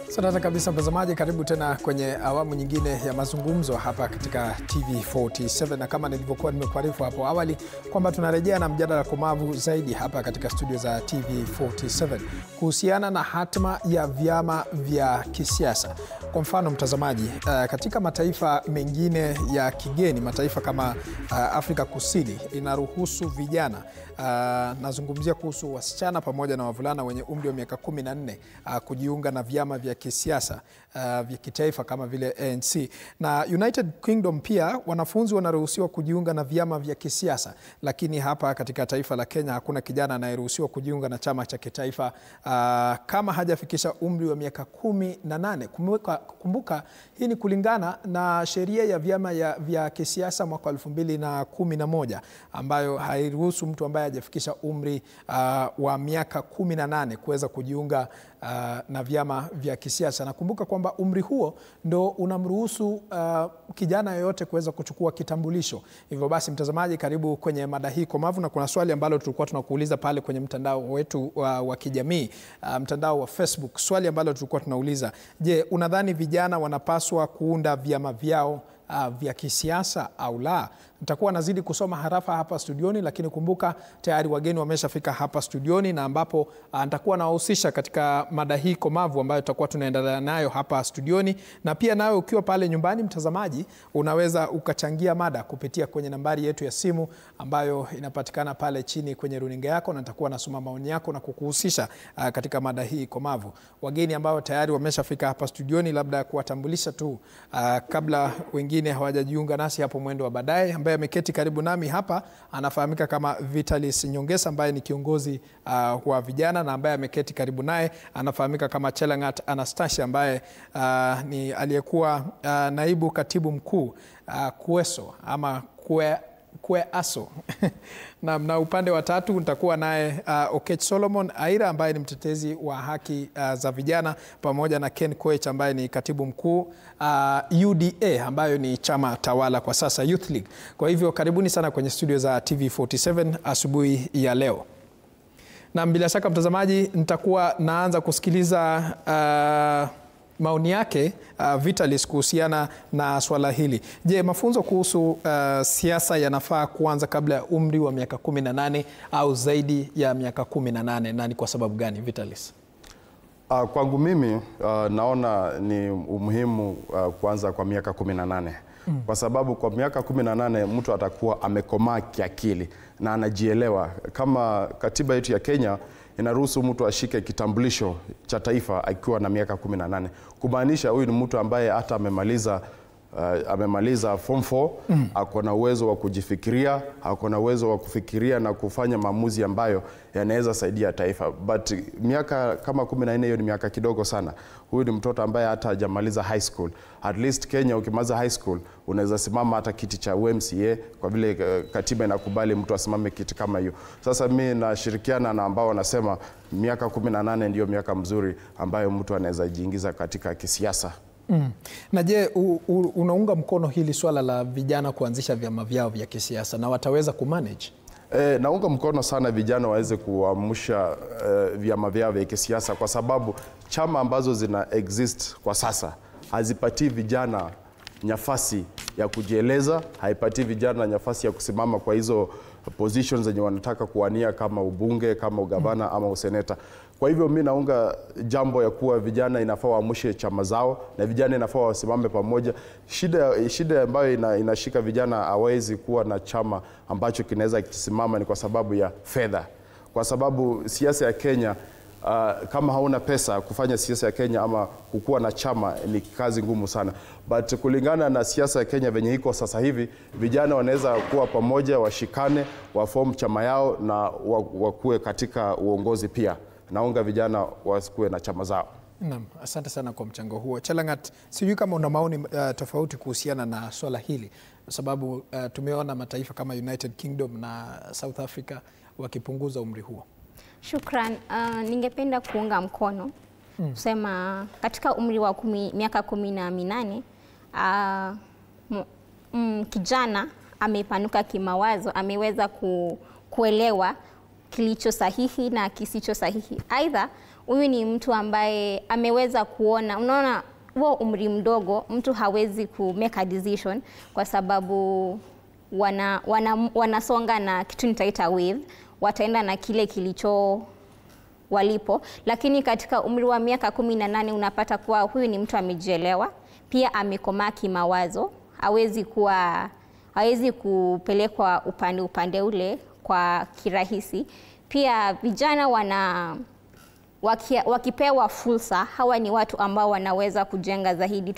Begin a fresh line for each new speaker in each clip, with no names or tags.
Asante kabisa mtazamaji, karibu tena kwenye awamu nyingine ya mazungumzo hapa katika TV47, na kama nilivyokuwa nimekuarifu hapo awali kwamba tunarejea na mjadala komavu zaidi hapa katika studio za TV47 kuhusiana na hatma ya vyama vya kisiasa. Kwa mfano mtazamaji, katika mataifa mengine ya kigeni, mataifa kama Afrika Kusini inaruhusu vijana, nazungumzia kuhusu wasichana pamoja na wavulana wenye umri wa miaka 14 kujiunga na vyama vya kisiasa vya kitaifa kama vile ANC. Na United Kingdom pia wanafunzi wanaruhusiwa kujiunga na vyama vya kisiasa, lakini hapa katika taifa la Kenya hakuna kijana anayeruhusiwa kujiunga na chama cha kitaifa kama hajafikisha umri wa miaka 18. Kumbuka hii ni kulingana na sheria ya vyama vya kisiasa mwaka 2011 ambayo hairuhusu mtu ambaye hajafikisha umri wa miaka 18 kuweza kujiunga na vyama vya kisiasa. Nakumbuka kwamba umri huo ndo unamruhusu kijana yoyote kuweza kuchukua kitambulisho. Hivyo basi mtazamaji, karibu kwenye mada hii komavu, na kuna swali ambalo tulikuwa tunakuuliza pale kwenye mtandao wetu wa kijamii, mtandao wa Facebook. Swali ambalo tulikuwa tunauliza, je, unadhani vijana wanapaswa kuunda vyama vyao vya kisiasa au la? Nitakuwa nazidi kusoma harafa hapa studioni, lakini kumbuka tayari wageni wameshafika hapa studioni, na ambapo nitakuwa nawahusisha katika mada hii komavu ambayo tutakuwa tunaendelea nayo hapa studioni. Na pia nawe ukiwa pale nyumbani mtazamaji, unaweza ukachangia mada kupitia kwenye nambari yetu ya simu ambayo inapatikana pale chini kwenye runinga yako, na nitakuwa nasoma maoni yako na kukuhusisha katika mada hii komavu. Wageni ambao tayari wameshafika hapa studioni, labda kuwatambulisha tu kabla wengine hawajajiunga nasi hapo mwendo wa baadaye. Ambaye ameketi karibu nami hapa anafahamika kama Vitalis Nyongesa, ambaye ni kiongozi wa vijana, na ambaye ameketi karibu naye anafahamika kama Chelangat Anastasia, ambaye ni aliyekuwa naibu katibu mkuu Kueso ama Kweaso. Na upande wa tatu nitakuwa naye Okech Solomon Aira, ambaye ni mtetezi wa haki za vijana, pamoja na Ken Koech ambaye ni katibu mkuu UDA, ambayo ni chama tawala kwa sasa, Youth League. Kwa hivyo karibuni sana kwenye studio za TV47 asubuhi ya leo. Na bila shaka mtazamaji, nitakuwa naanza kusikiliza maoni yake Vitalis kuhusiana na swala hili. Je, mafunzo kuhusu siasa yanafaa kuanza kabla ya umri wa miaka 18 au zaidi ya miaka 18, na ni kwa sababu gani Vitalis?
Kwangu mimi naona ni umuhimu kuanza kwa miaka 18. Kwa sababu kwa miaka 18 mtu atakuwa amekomaa kiakili na anajielewa. Kama katiba yetu ya Kenya inaruhusu mtu ashike kitambulisho cha taifa akiwa na miaka 18. Kumaanisha huyu ni mtu ambaye hata amemaliza form 4, ako na uwezo wa kujifikiria, ako na uwezo wa kufikiria na kufanya maamuzi ambayo yanaweza saidia taifa. But miaka kama 14 hiyo ni miaka kidogo sana. Huyu ni mtoto ambaye hata hajamaliza high school. At least Kenya ukimaliza high school unaweza simama hata kiti cha UMCA, kwa vile katiba inakubali mtu asimame kiti kama hiyo. Sasa mimi nashirikiana na ambao wanasema miaka 18 ndio miaka mzuri ambayo mtu anaweza jiingiza katika kisiasa.
Na je, unaunga mkono hili swala la vijana kuanzisha vyama vyao vya kisiasa, na wataweza kumanage?
Naunga mkono sana vijana waweze kuamsha vyama vyao vya kisiasa, kwa sababu chama ambazo zina exist kwa sasa hazipatii vijana nafasi ya kujieleza, haipatii vijana nafasi ya kusimama kwa hizo positions zenye wanataka kuwania, kama ubunge, kama ugavana ama useneta. Kwa hivyo mimi naunga jambo ya kuwa vijana inafaa waamshe chama zao, na vijana inafaa wasimame pamoja. Shida ambayo inashika vijana hawezi kuwa na chama ambacho kinaweza kisimama ni kwa sababu ya fedha. Kwa sababu siasa ya Kenya, kama hauna pesa kufanya siasa ya Kenya ama kukuwa na chama ni kazi ngumu sana. But kulingana na siasa ya Kenya venye iko sasa hivi, vijana wanaweza kuwa pamoja, washikane, waform chama yao na wakue katika uongozi pia. Naunga vijana wasikuwe na chama zao.
Naam, asante sana kwa mchango huo. Chelangat, sijui kama una maoni tofauti kuhusiana na swala hili, sababu tumeona mataifa kama United Kingdom na South Africa wakipunguza umri huo.
Shukran. Ningependa kuunga mkono kusema katika umri wa miaka 18 kijana amepanuka kimawazo, ameweza kuelewa kilicho sahihi na kisicho sahihi. Aidha, huyu ni mtu ambaye ameweza kuona, unaona huo umri mdogo mtu hawezi ku make a decision kwa sababu wanasonga na kitu nitaita wave, wataenda na kile kilicho walipo, lakini katika umri wa miaka 18 unapata kuwa huyu ni mtu amejielewa, pia amekomaa kimawazo, hawezi kupelekwa upande ule kwa kirahisi. Pia vijana wakipewa fursa, hawa ni watu ambao wanaweza kujenga zaidi.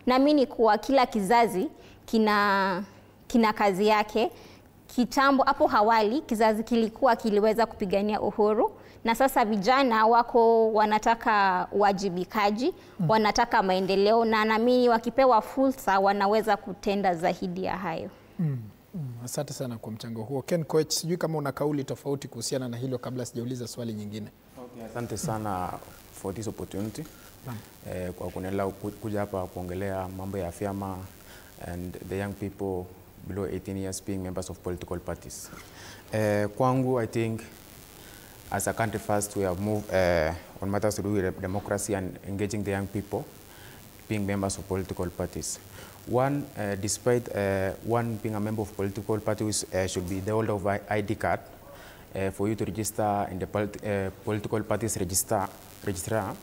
Naamini kuwa kila kizazi kina kazi yake. Kitambo hapo awali kizazi kiliweza kupigania uhuru, na sasa vijana wanataka uwajibikaji, wanataka maendeleo, na naamini wakipewa fursa wanaweza kutenda zaidi ya hayo.
Asante sana kwa mchango huo. Ken Koech, sijui kama una kauli tofauti kuhusiana na hilo kabla sijauliza swali nyingine.
Okay, asante sana for this opportunity. Kwa kunela kuja hapa kuongelea mambo ya vyama and the young people below 18 years being members of political parties. Kwangu, I think as a country first we have moved on matters to do with democracy and engaging the young people being members of political parties. One, despite one being a member of political parties should be the holder of ID card for you to register in the political parties registrar.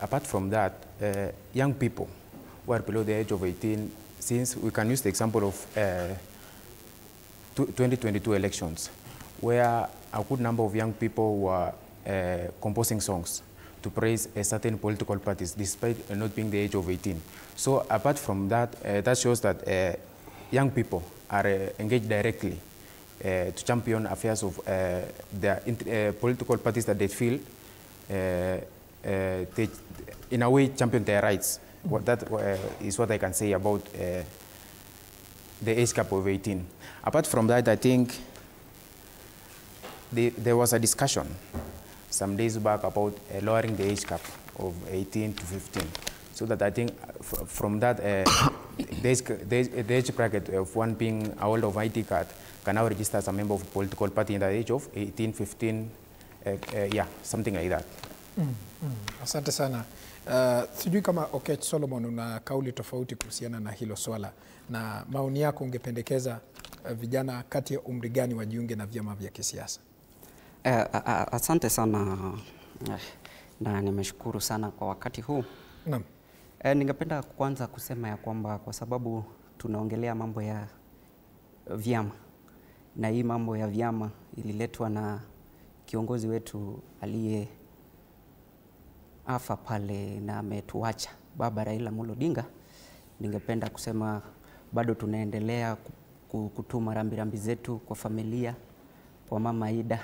Apart from that, young people who are below the age of 18, since we can use the example of 2022 elections, where a good number of young people were composing songs to praise a certain political parties despite not being the age of 18. So apart from that, that shows that young people are engaged directly to champion affairs of the political parties that they feel they, in a way, champion their rights. That is what I can say about the age cap of 18. Apart from that, I think there was a discussion some days back about lowering the age cap of 18 to 15. So that I think from that, the age bracket of one being a holder of ID card can now register as a member of a political party in the age of 18, 15, yeah, something like that.
Asante sana. Sijui kama Okech Solomon una kauli tofauti kuhusiana na hilo swala, na maoni yako ungependekeza vijana kati ya umri gani wajiunge na vyama vya kisiasa?
Asante sana na nimeshukuru sana kwa wakati huu.
Naam.
Ningependa kwanza kusema ya kwamba kwa sababu tunaongelea mambo ya vyama, na hii mambo ya vyama ililetwa na kiongozi wetu aliye afa pale na ametuacha, Baba Raila Amolo Odinga. Ningependa kusema bado tunaendelea kutuma rambirambi zetu kwa familia, kwa Mama Ida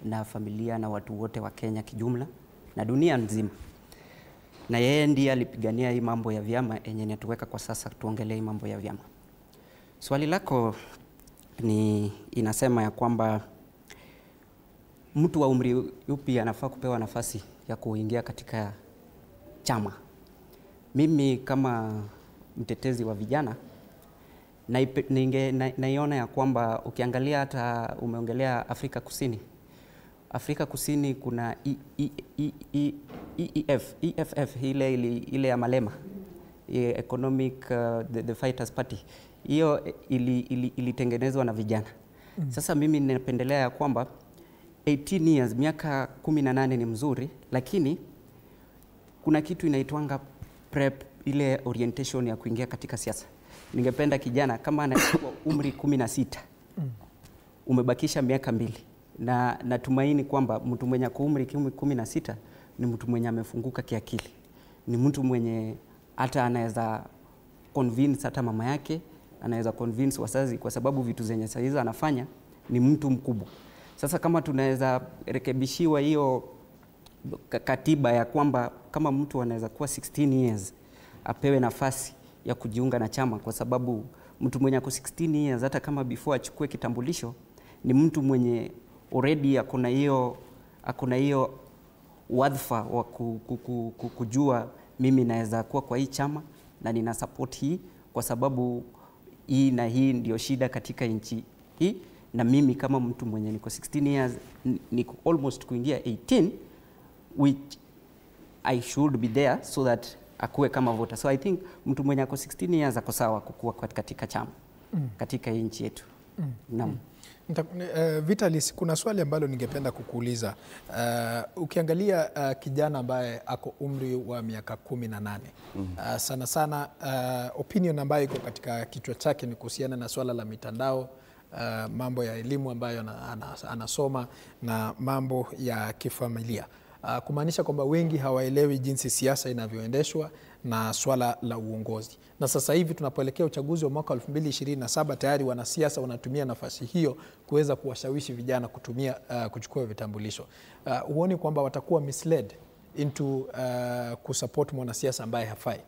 na familia na watu wote wa Kenya kijumla na dunia nzima. Na yeye ndiye alipigania hii mambo ya vyama yenye inatuweka kwa sasa tuongelee hii mambo ya vyama. Swali lako inasema ya kwamba mtu wa umri upi anafaa kupewa nafasi ya kuingia katika chama. Mimi kama mtetezi wa vijana naiona ya kwamba ukiangalia, hata umeongelea Afrika Kusini. Afrika Kusini kuna EFF ile ya Malema, Economic the Fighters Party. Hiyo ilitengenezwa na vijana. Sasa mimi ninapendelea ya kwamba 18 years, miaka 18 ni mzuri, lakini kuna kitu inaitwanga prep, ile orientation ya kuingia katika siasa. Ningependa kijana kama anakuwa umri 16, umebakisha miaka 2, na natumaini kwamba mtu mwenye umri 16 ni mtu mwenye amefunguka kiakili, ni mtu mwenye hata anaweza convince hata mama yake, anaweza convince wazazi, kwa sababu vitu zenye saizi anafanya ni mtu mkubwa. Sasa kama tunaweza rekebishiwa hiyo katiba ya kwamba kama mtu anaweza kuwa 16 years apewe nafasi ya kujiunga na chama, kwa sababu mtu mwenye ako 16 years hata kama before achukue kitambulisho ni mtu mwenye already akona hiyo wadhifa wa kujua mimi naweza kuwa kwa hii chama na nina support hii, kwa sababu hii na hii ndio shida katika nchi hii, na mimi kama mtu mwenye niko 16 years niko almost kuingia 18, which I should be there so that akuwe kama voter. So I think mtu mwenye ako 16 years ako sawa kukua katika chama katika nchi yetu. Naam.
Vitalis, kuna swali ambalo ningependa kukuuliza. Ukiangalia kijana ambaye ako umri wa miaka 18, sana sana opinion ambayo iko katika kichwa chake ni kuhusiana na swala la mitandao, mambo ya elimu ambayo anasoma na mambo ya kifamilia. Kumaanisha kwamba wengi hawaelewi jinsi siasa inavyoendeshwa na swala la uongozi. Na sasa hivi tunapoelekea uchaguzi wa mwaka 2027, tayari wanasiasa wanatumia nafasi hiyo kuweza kuwashawishi vijana kuchukua vitambulisho. Huoni kwamba watakuwa misled into kusupport mwanasiasa ambaye hafai?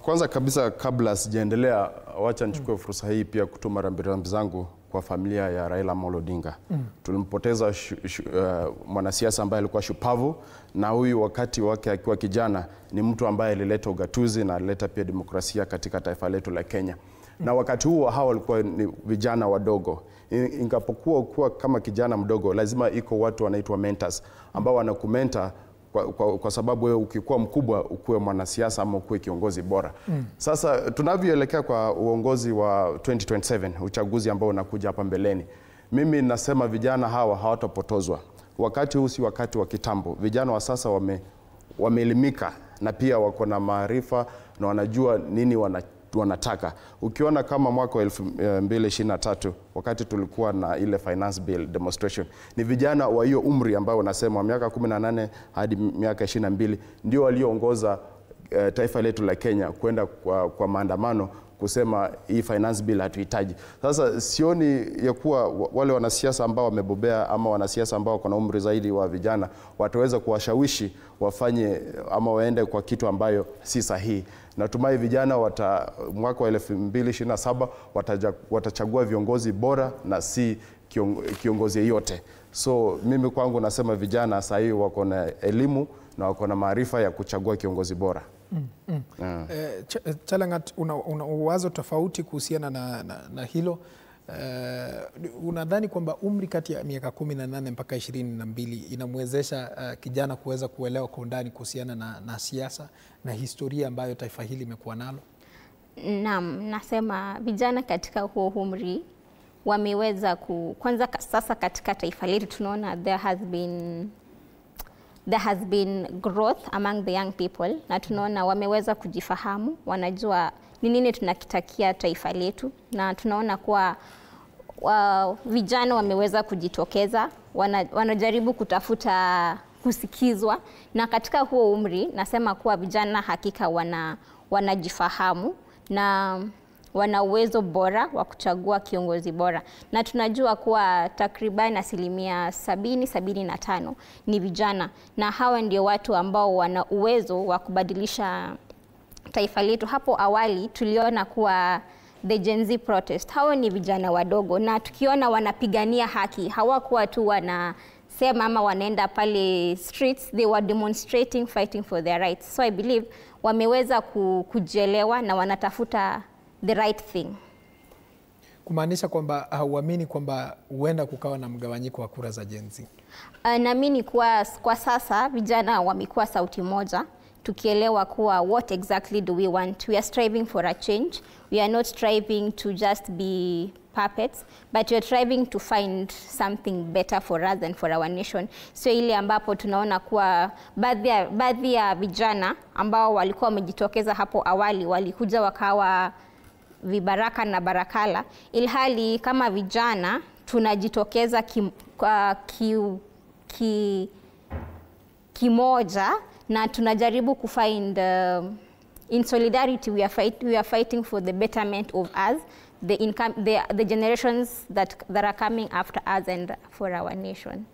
Kwanza kabisa, kabla sijaendelea, wacha nichukue fursa hii pia kutuma rambirambi zangu kwa familia ya Raila Amolo Odinga. Tulimpoteza mwanasiasa ambaye alikuwa shupavu, na huyu wakati wake akiwa kijana ni mtu ambaye alileta ugatuzi na alileta pia demokrasia katika taifa letu la Kenya. Na wakati huo hawa walikuwa ni vijana wadogo. Ingapokuwa kama kijana mdogo, lazima iko watu wanaitwa mentors ambao wanakumenta kwa sababu wewe ukikuwa mkubwa ukuwe mwanasiasa ama ukuwe kiongozi bora. Sasa tunavyoelekea kwa uongozi wa 2027, uchaguzi ambao unakuja hapa mbeleni, mimi nasema vijana hawa hawatapotozwa. Wakati huu si wakati wa kitambo. Vijana wa sasa wameelimika na pia wako na maarifa na wanajua nini wanataka. Ukiona kama mwaka wa 2023 wakati tulikuwa na ile finance bill demonstration, ni vijana wa hiyo umri ambao wanasema miaka 18 hadi miaka 22 ndio walioongoza taifa letu la Kenya kwenda kwa maandamano kusema hii finance bill hatuhitaji. Sasa sioni ya kuwa wale wanasiasa ambao wamebobea ama wanasiasa ambao wako na umri zaidi wa vijana wataweza kuwashawishi wafanye ama waende kwa kitu ambayo si sahihi. Natumai vijana mwaka wa 2027 watachagua viongozi bora na si kiongozi yeyote. So mimi kwangu nasema vijana sasa hivi wako na elimu na wako na maarifa ya kuchagua kiongozi bora.
Chalangat, una wazo tofauti kuhusiana na hilo? Unadhani kwamba umri kati ya miaka 18 mpaka 22 inamwezesha kijana kuweza kuelewa kwa undani kuhusiana na siasa na historia ambayo taifa hili imekuwa nalo?
Naam, nasema vijana katika huo umri wameweza kwanza sasa katika taifa letu tunaona there has been growth among the young people, na tunaona wameweza kujifahamu, wanajua ni nini tunakitakia taifa letu, na tunaona kuwa vijana wameweza kujitokeza, wanajaribu kutafuta kusikizwa, na katika huo umri nasema kuwa vijana hakika wanajifahamu na wana uwezo bora wa kuchagua kiongozi bora, na tunajua kuwa takriban 70-75 ni vijana, na hawa ndio watu ambao wana uwezo wa kubadilisha taifa letu. Hapo awali tuliona kuwa the Gen Z protest, hao ni vijana wadogo, na tukiona wanapigania haki, hawakuwa tu wanasema ama wanaenda pale streets, they were demonstrating, fighting for their rights. So I believe wameweza kujielewa na wanatafuta the right thing.
Kumaanisha kwamba hauamini kwamba huenda kukawa na mgawanyiko wa kura za Gen Z?
Naamini kuwa kwa sasa vijana wamekuwa sauti moja, tukielewa kuwa what exactly do we want. We are striving for a change. We are not striving to just be puppets, but we are striving to find something better for us and for our nation. So ile ambapo tunaona kuwa baadhi ya vijana ambao walikuwa wamejitokeza hapo awali walikuja wakawa vibaraka na barakala, ilhali kama vijana tunajitokeza kimoja na tunajaribu kufind in solidarity we are fighting for the betterment of us, the generations that are coming after us and for our nation.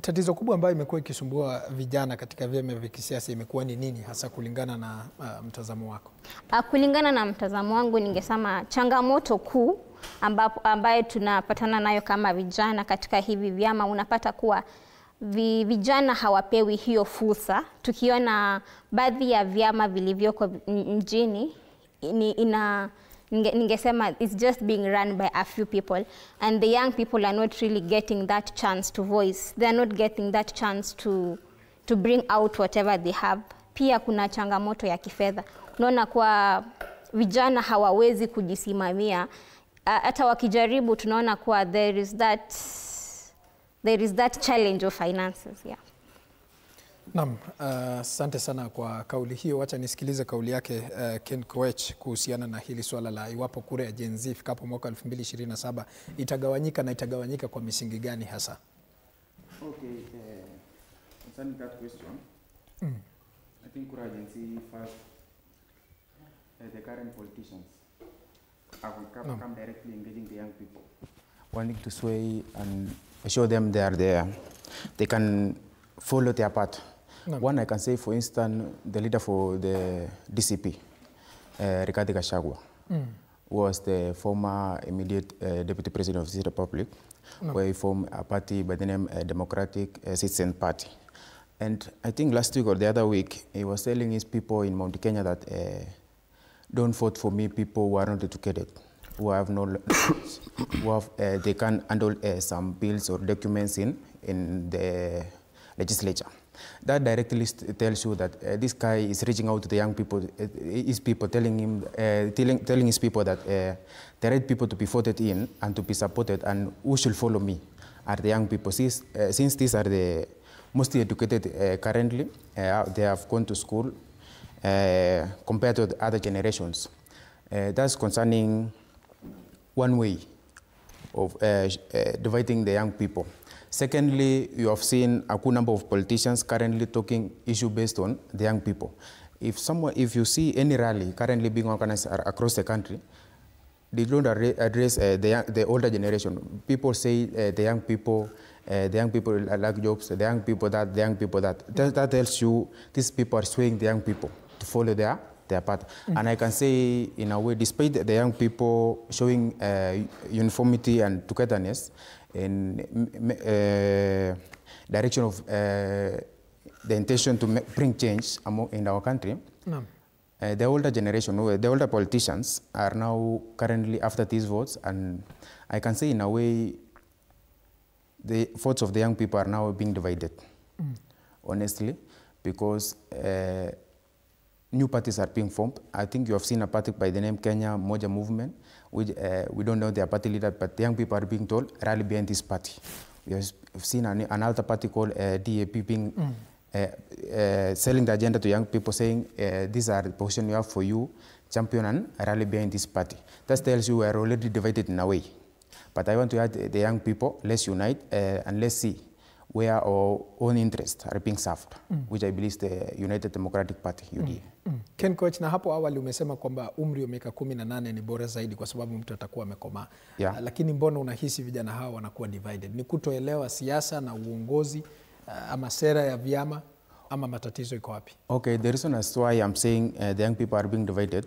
Tatizo kubwa ambayo imekuwa ikisumbua vijana katika vyama vya kisiasa imekuwa ni nini hasa kulingana na mtazamo wako?
Kulingana na mtazamo wangu ningesema changamoto kuu ambayo tunapatana nayo kama vijana katika hivi vyama, unapata kuwa vijana hawapewi hiyo fursa. Tukiona baadhi ya vyama vilivyoko mjini ningesema it's just being run by a few people, and the young people are not really getting that chance to voice. They are not getting that chance to bring out whatever they have. Pia kuna changamoto ya kifedha. Unaona kwa vijana hawawezi kujisimamia. Hata wakijaribu tunaona kuwa there is that challenge of finances. Yeah.
Naam, asante sana kwa kauli hiyo. Wacha nisikilize kauli yake Ken Koech kuhusiana na hili swala la iwapo kura ya Gen Z ifikapo mwaka 2027 itagawanyika na itagawanyika kwa misingi gani hasa?
Okay, concerning that question, I think kura ya Gen Z first, the current politicians have come directly engaging the young people, wanting to sway and show them they are there. They can follow their path. No. One, I can say, for instance, the leader for the DCP, Rigathi Gachagua, was the former immediate deputy president of this republic, where he formed a party by the name Democratic Citizen Party. And I think last week or the other week, he was telling his people in Mount Kenya that don't vote for me, people who are not educated, who have no knowledge, who have, they can handle some bills or documents in the legislature. That directly tells you that this guy is reaching out to the young people, his people, telling his people that the right people to be voted in and to be supported and who should follow me are the young people. Since these are the mostly educated currently, they have gone to school compared to the other generations. That's concerning one way of dividing the young people. Secondly, you have seen a good number of politicians currently talking issue based on the young people. If you see any rally currently being organized across the country, they don't address the older generation. People say the young people lack jobs, the young people that, the young people that. That tells you these people are swaying the young people to follow their path. And I can say, in a way, despite the young people showing uniformity and togetherness in direction of the intention to bring change in our country, the older generation, the older politicians are now currently after these votes, and I can say in a way the votes of the young people are now being divided, honestly, because new parties are being formed. I think you have seen a party by the name Kenya Moja Movement, which we don't know their party leader, but the young people are being told, rally behind this party. We have seen another party called DAP being selling the agenda to young people, saying these are the position we have for you, champion and rally behind this party. That tells you we are already divided in a way. But I want to add the young people, let's unite and let's see where our own interests are being served, which I believe is the United Democratic Party, UDA.
Ken Koech, na hapo awali umesema kwamba umri wa miaka 18 ni bora zaidi kwa sababu mtu atakuwa amekomaa.
Yeah.
Lakini mbona unahisi vijana hawa wanakuwa divided? Ni kutoelewa siasa na uongozi ama sera ya vyama ama matatizo iko wapi?
Okay, the reason as why I'm saying the young people are being divided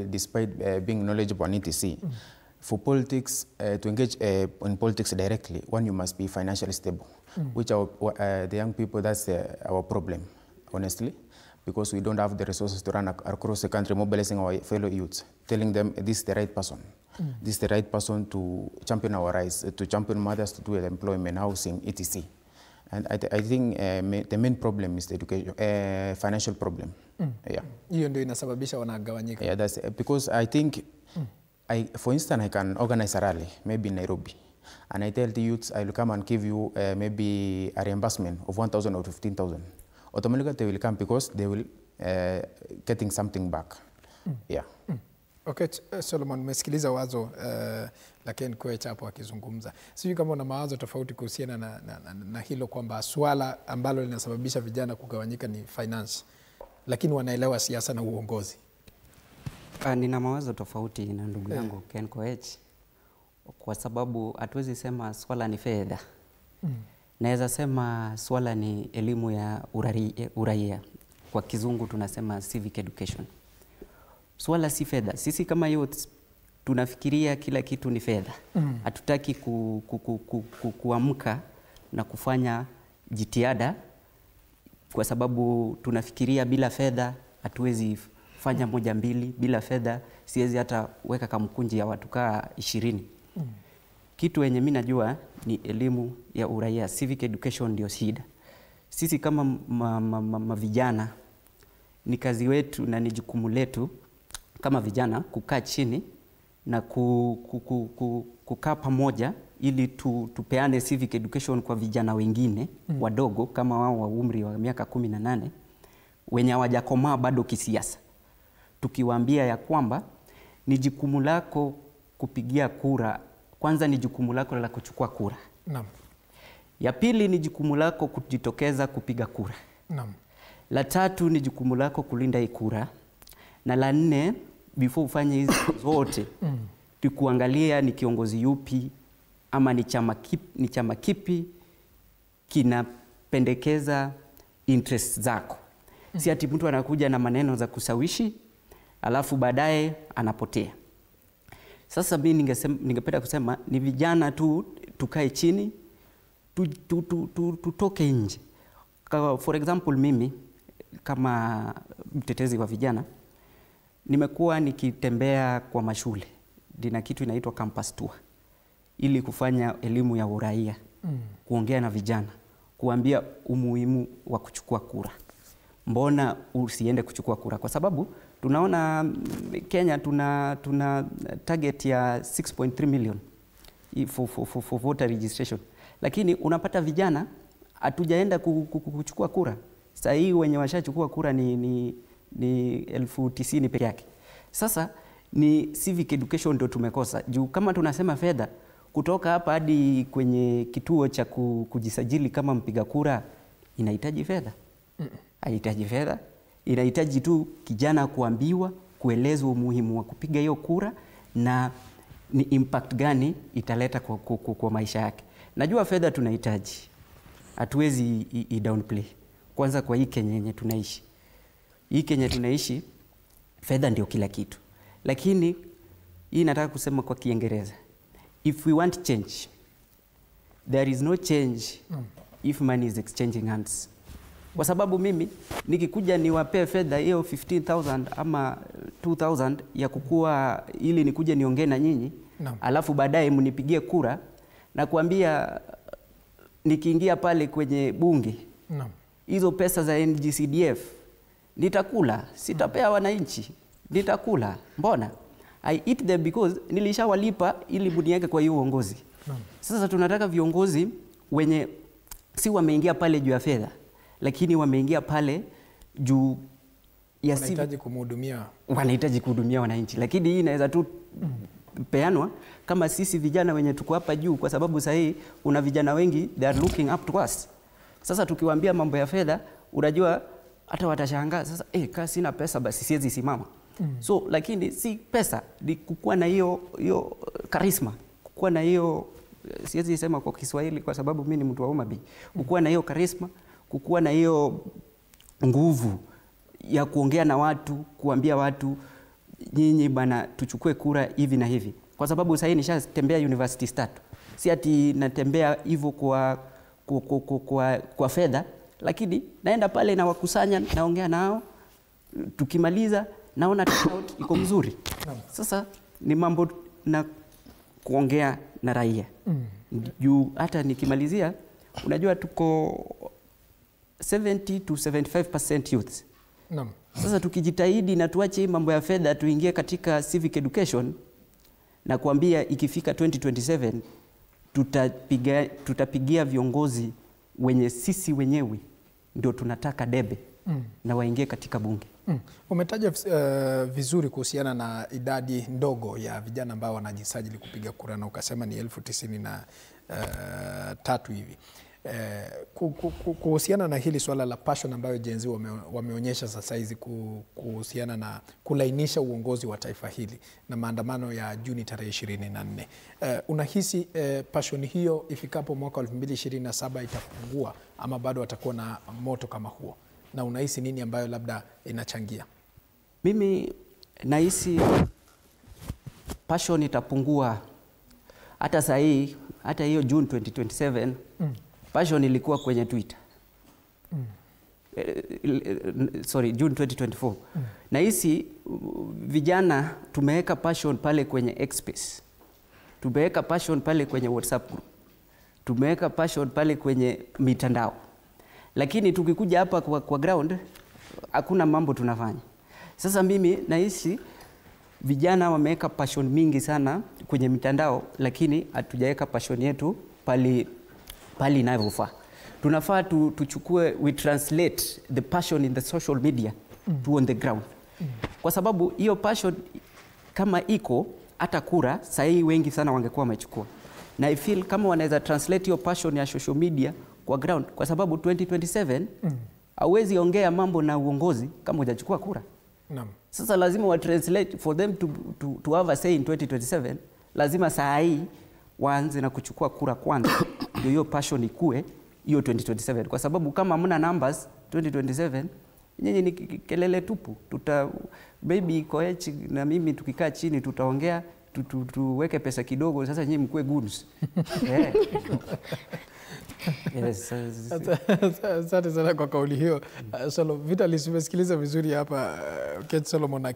despite being knowledgeable on ETC. For politics, to engage in politics directly, one, you must be financially stable, which the young people, that's our problem, honestly, because we don't have the resources to run across the country, mobilizing our fellow youths, telling them this is the right person. This is the right person to champion our rights, to champion mothers to do employment, housing, etc. And I think the main problem is the education, financial problem. Yeah.
Hiyo ndio inasababisha wanagawanyika.
Yeah, that's because I think, for instance, I can organize a rally, maybe in Nairobi, and I tell the youths, I will come and give you maybe a reimbursement of 1,000 or 15,000. Automatically they will come because they will getting something back. Yeah.
Okay, Solomon, umesikiliza wazo la Ken Koech hapo akizungumza. Sijui kama una mawazo tofauti kuhusiana na hilo kwamba swala ambalo linasababisha vijana kugawanyika ni finance, lakini wanaelewa siasa na uongozi.
Nina mawazo tofauti na ndugu yangu Ken Koech, kwa sababu hatuwezi sema swala ni fedha. Naweza sema swala ni elimu ya uraia. Kwa kizungu tunasema civic education. Swala si fedha. Sisi kama youth tunafikiria kila kitu ni fedha. Hatutaki kuamka na kufanya jitihada kwa sababu tunafikiria bila fedha hatuwezi fanya moja mbili, bila fedha siwezi hata weka kamkunji ya watu kaa 20. Kitu yenye mimi najua ni elimu ya uraia, civic education ndio shida. Sisi kama vijana ni kazi wetu na ni jukumu letu kama vijana kukaa chini na kukaa pamoja ili tupeane civic education kwa vijana wengine wadogo kama wao wa umri wa miaka 18 wenye hawajakomaa bado kisiasa. Tukiwaambia ya kwamba ni jukumu lako kupigia kura, kwanza ni jukumu lako la kuchukua kura.
Naam.
Ya pili ni jukumu lako kujitokeza kupiga kura.
Naam.
La tatu ni jukumu lako kulinda hii kura. Na la nne, before ufanye hizi zote, tukuangalia ni kiongozi yupi ama ni chama kipi kinapendekeza interest zako. Si ati mtu anakuja na maneno za kusawishi alafu baadaye anapotea. Sasa mimi ningependa kusema ni vijana tu tukae chini, tutoke nje. For example, mimi kama mtetezi wa vijana nimekuwa nikitembea kwa mashule. Dina kitu inaitwa campus tour ili kufanya elimu ya uraia, kuongea na vijana, kuambia umuhimu wa kuchukua kura. Mbona usiende kuchukua kura? Kwa sababu tunaona Kenya tuna target ya 6.3 million for voter registration. Lakini unapata vijana hatujaenda kuchukua kura. Sasa hii wenye washachukua kura ni 90,000 peke yake. Sasa ni civic education ndio tumekosa. Juu kama tunasema fedha kutoka hapa hadi kwenye kituo cha kujisajili kama mpiga kura inahitaji fedha. Haihitaji fedha. Inahitaji tu kijana kuambiwa, kuelezwa umuhimu wa kupiga hiyo kura na ni impact gani italeta kwa maisha yake. Najua fedha tunahitaji. Hatuwezi downplay. Kwanza kwa hii Kenya yenye tunaishi. Hii Kenya tunaishi, fedha ndio kila kitu. Lakini hii nataka kusema kwa Kiingereza. If we want change, there is no change if money is exchanging hands. Kwa sababu mimi nikikuja niwapee fedha hiyo 15,000 ama 2,000 ya kukua ili nikuje niongee na nyinyi, alafu baadaye mnipigie kura na kuambia nikiingia pale kwenye bunge, hizo pesa za NGCDF nitakula, sitapea wananchi, nitakula. Mbona? I eat them because nilishawalipa ili bunieke kwa hiyo uongozi. Sasa tunataka viongozi wenye si wameingia pale juu ya fedha, lakini wameingia pale juu ya wanahitaji kuhudumia wananchi. Lakini hii inaweza tu peanwa kama sisi vijana wenye tuko hapa juu, kwa sababu sasa hii una vijana wengi they are looking up to us. Sasa tukiwaambia mambo ya fedha, unajua hata watashangaa sasa, kama sina pesa basi siwezi simama. So lakini si pesa, ni kukuwa na hiyo charisma, kukuwa na hiyo, siwezi sema kwa Kiswahili kwa sababu mimi ni mtu wa Homabay, kukuwa na hiyo charisma, kukuwa na hiyo nguvu ya kuongea na watu, kuambia watu nyinyi bana tuchukue kura hivi na hivi. Kwa sababu sasa nishatembea university tatu. Si ati natembea hivyo kwa fedha, lakini naenda pale na wakusanya, naongea nao, tukimaliza naona turnout iko mzuri. Sasa ni mambo na kuongea na raia. Juu hata nikimalizia, unajua tuko 70 to 75% youth. Sasa tukijitahidi na tuache hii mambo ya fedha, tuingie katika civic education na kuambia ikifika 2027 tutapigia viongozi wenye sisi wenyewe ndio tunataka debe na waingie katika bunge.
Umetaja vizuri kuhusiana na idadi ndogo ya vijana ambao wanajisajili kupiga kura na ukasema ni 93 hivi. Kuhusiana na hili swala la passion ambayo Gen Z wameonyesha sasa hizi kuhusiana na kulainisha uongozi wa taifa hili na maandamano ya Juni tarehe 24. Unahisi passion hiyo ifikapo mwaka 2027 itapungua ama bado watakuwa na moto kama huo? Na unahisi nini ambayo labda inachangia?
Mimi nahisi passion itapungua. Hata saa hii, hata hiyo June 2027, passion ilikuwa kwenye Twitter. June 2024. Na hisi vijana tumeweka passion pale kwenye X-Space. Tumeweka passion pale kwenye WhatsApp group. Tumeweka passion pale kwenye mitandao. Lakini tukikuja hapa kwa ground hakuna mambo tunafanya. Sasa mimi nahisi vijana wameweka passion mingi sana kwenye mitandao, lakini hatujaweka passion yetu pali inavyofaa. Tunafaa tuchukue, we translate the passion in the social media to on the ground. Kwa sababu hiyo passion kama iko hata kura sahi wengi sana wangekuwa wamechukua. Na I feel kama wanaweza translate hiyo passion ya social media kwa ground, kwa sababu 2027 hauwezi ongea mambo na uongozi kama hujachukua kura.
Naam. Sasa
lazima wa translate for them to have a say in 2027. Lazima saa hii waanze na kuchukua kura kwanza ndio hiyo passion ikue hiyo 2027, kwa sababu kama hamna numbers 2027 nyinyi ni kelele tupu. Maybe Koech na mimi tukikaa chini tutaongea tuweke pesa kidogo, sasa nyinyi mkue goons.
Yes. Asante sana kwa kauli hiyo. Vitalis, umesikiliza vizuri hapa Kate Solomon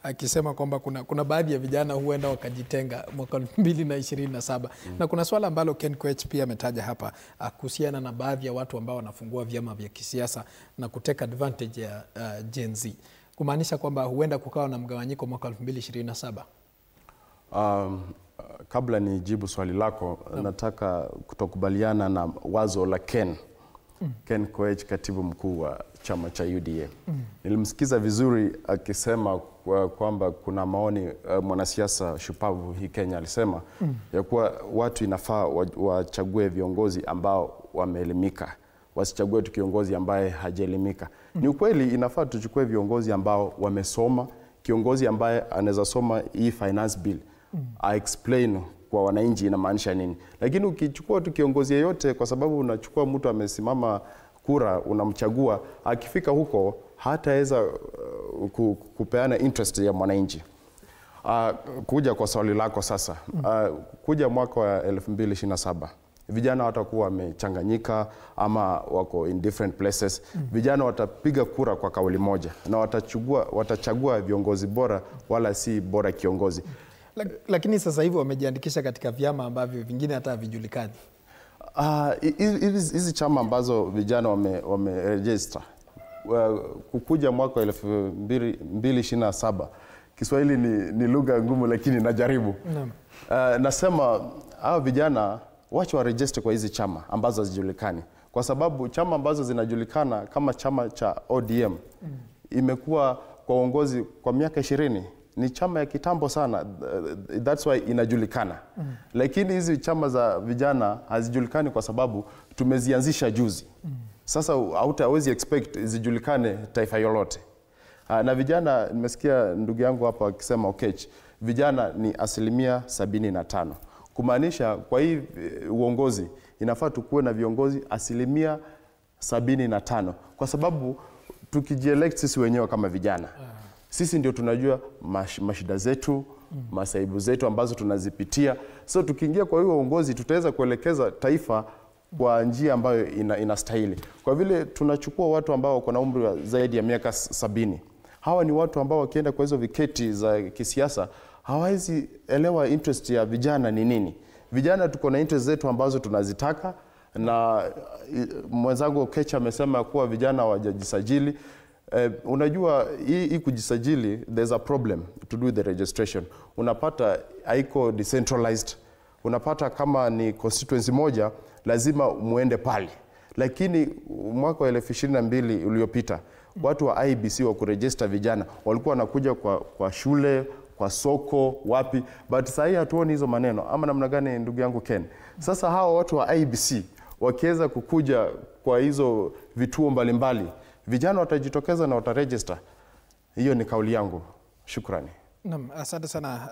akisema kwamba kuna baadhi ya vijana huenda wakajitenga mwaka 2027. Na kuna swala ambalo Ken Koech pia ametaja hapa kuhusiana na baadhi ya watu ambao wanafungua vyama vya kisiasa na kuteka advantage ya Gen Z, kumaanisha kwamba huenda kukawa na mgawanyiko mwaka 2027.
Kabla ni jibu swali lako, nataka kutokubaliana na wazo la Ken Koech, katibu mkuu wa chama cha UDA. Nilimsikiza vizuri akisema kwamba kuna maoni mwanasiasa shupavu hii Kenya alisema ya kuwa watu inafaa wachague viongozi ambao wameelimika, wasichague tu kiongozi ambaye hajaelimika. Ni ukweli inafaa tuchukue viongozi ambao wamesoma, kiongozi ambaye anaweza soma hii finance bill explain kwa wananchi inamaanisha nini. Lakini ukichukua tu kiongozi yeyote kwa sababu unachukua mtu amesimama kura unamchagua, akifika huko hataweza kupeana interest ya mwananchi. Kuja kwa swali lako sasa, kuja mwaka wa 2027 vijana watakuwa wamechanganyika ama wako in different places. Vijana watapiga kura kwa kauli moja na watachagua viongozi bora wala si bora kiongozi.
Lakini sasa hivi wamejiandikisha katika vyama ambavyo vingine hata havijulikani.
Hizi chama ambazo vijana wameregister kukuja mwaka 2027, Kiswahili ni lugha ngumu lakini najaribu. Nasema hao vijana wacha waregister kwa hizi chama ambazo hazijulikani, kwa sababu chama ambazo zinajulikana kama chama cha ODM imekuwa kwa uongozi kwa miaka 20. Ni chama ya kitambo sana, that's why inajulikana. Lakini hizi chama za vijana hazijulikani kwa sababu tumezianzisha juzi. Sasa hawezi expect zijulikane taifa lolote. Na vijana, nimesikia ndugu yangu hapa akisema vijana ni 75%. Kumaanisha kwa hii uongozi inafaa tukuwe na viongozi 75%, kwa sababu tukijielect sisi wenyewe kama vijana, sisi ndio tunajua mashida zetu, masaibu zetu ambazo tunazipitia. So tukiingia kwa hiyo uongozi tutaweza kuelekeza taifa kwa njia ambayo inastahili. Kwa vile tunachukua watu ambao wako na umri wa zaidi ya miaka 70. Hawa ni watu ambao wakienda kwa hizo viketi za kisiasa hawezi elewa interest ya vijana ni nini. Vijana tuko na interest zetu ambazo tunazitaka, na mwenzangu Kecha amesema kuwa vijana hawajajisajili. Unajua hii kujisajili, there's a problem to do the registration. Unapata haiko decentralized. Unapata kama ni constituency moja lazima muende pale. Lakini mwaka wa 2022 uliopita watu wa IBC wa kuregister vijana walikuwa wanakuja kwa shule, kwa soko, wapi, but sasa hii hatuoni hizo maneno. Ama namna gani ndugu yangu Ken? Sasa hawa watu wa IBC wakiweza kukuja kwa hizo vituo mbalimbali, vijana watajitokeza na wataregister. Hiyo ni kauli yangu. Shukrani.
Naam, asante sana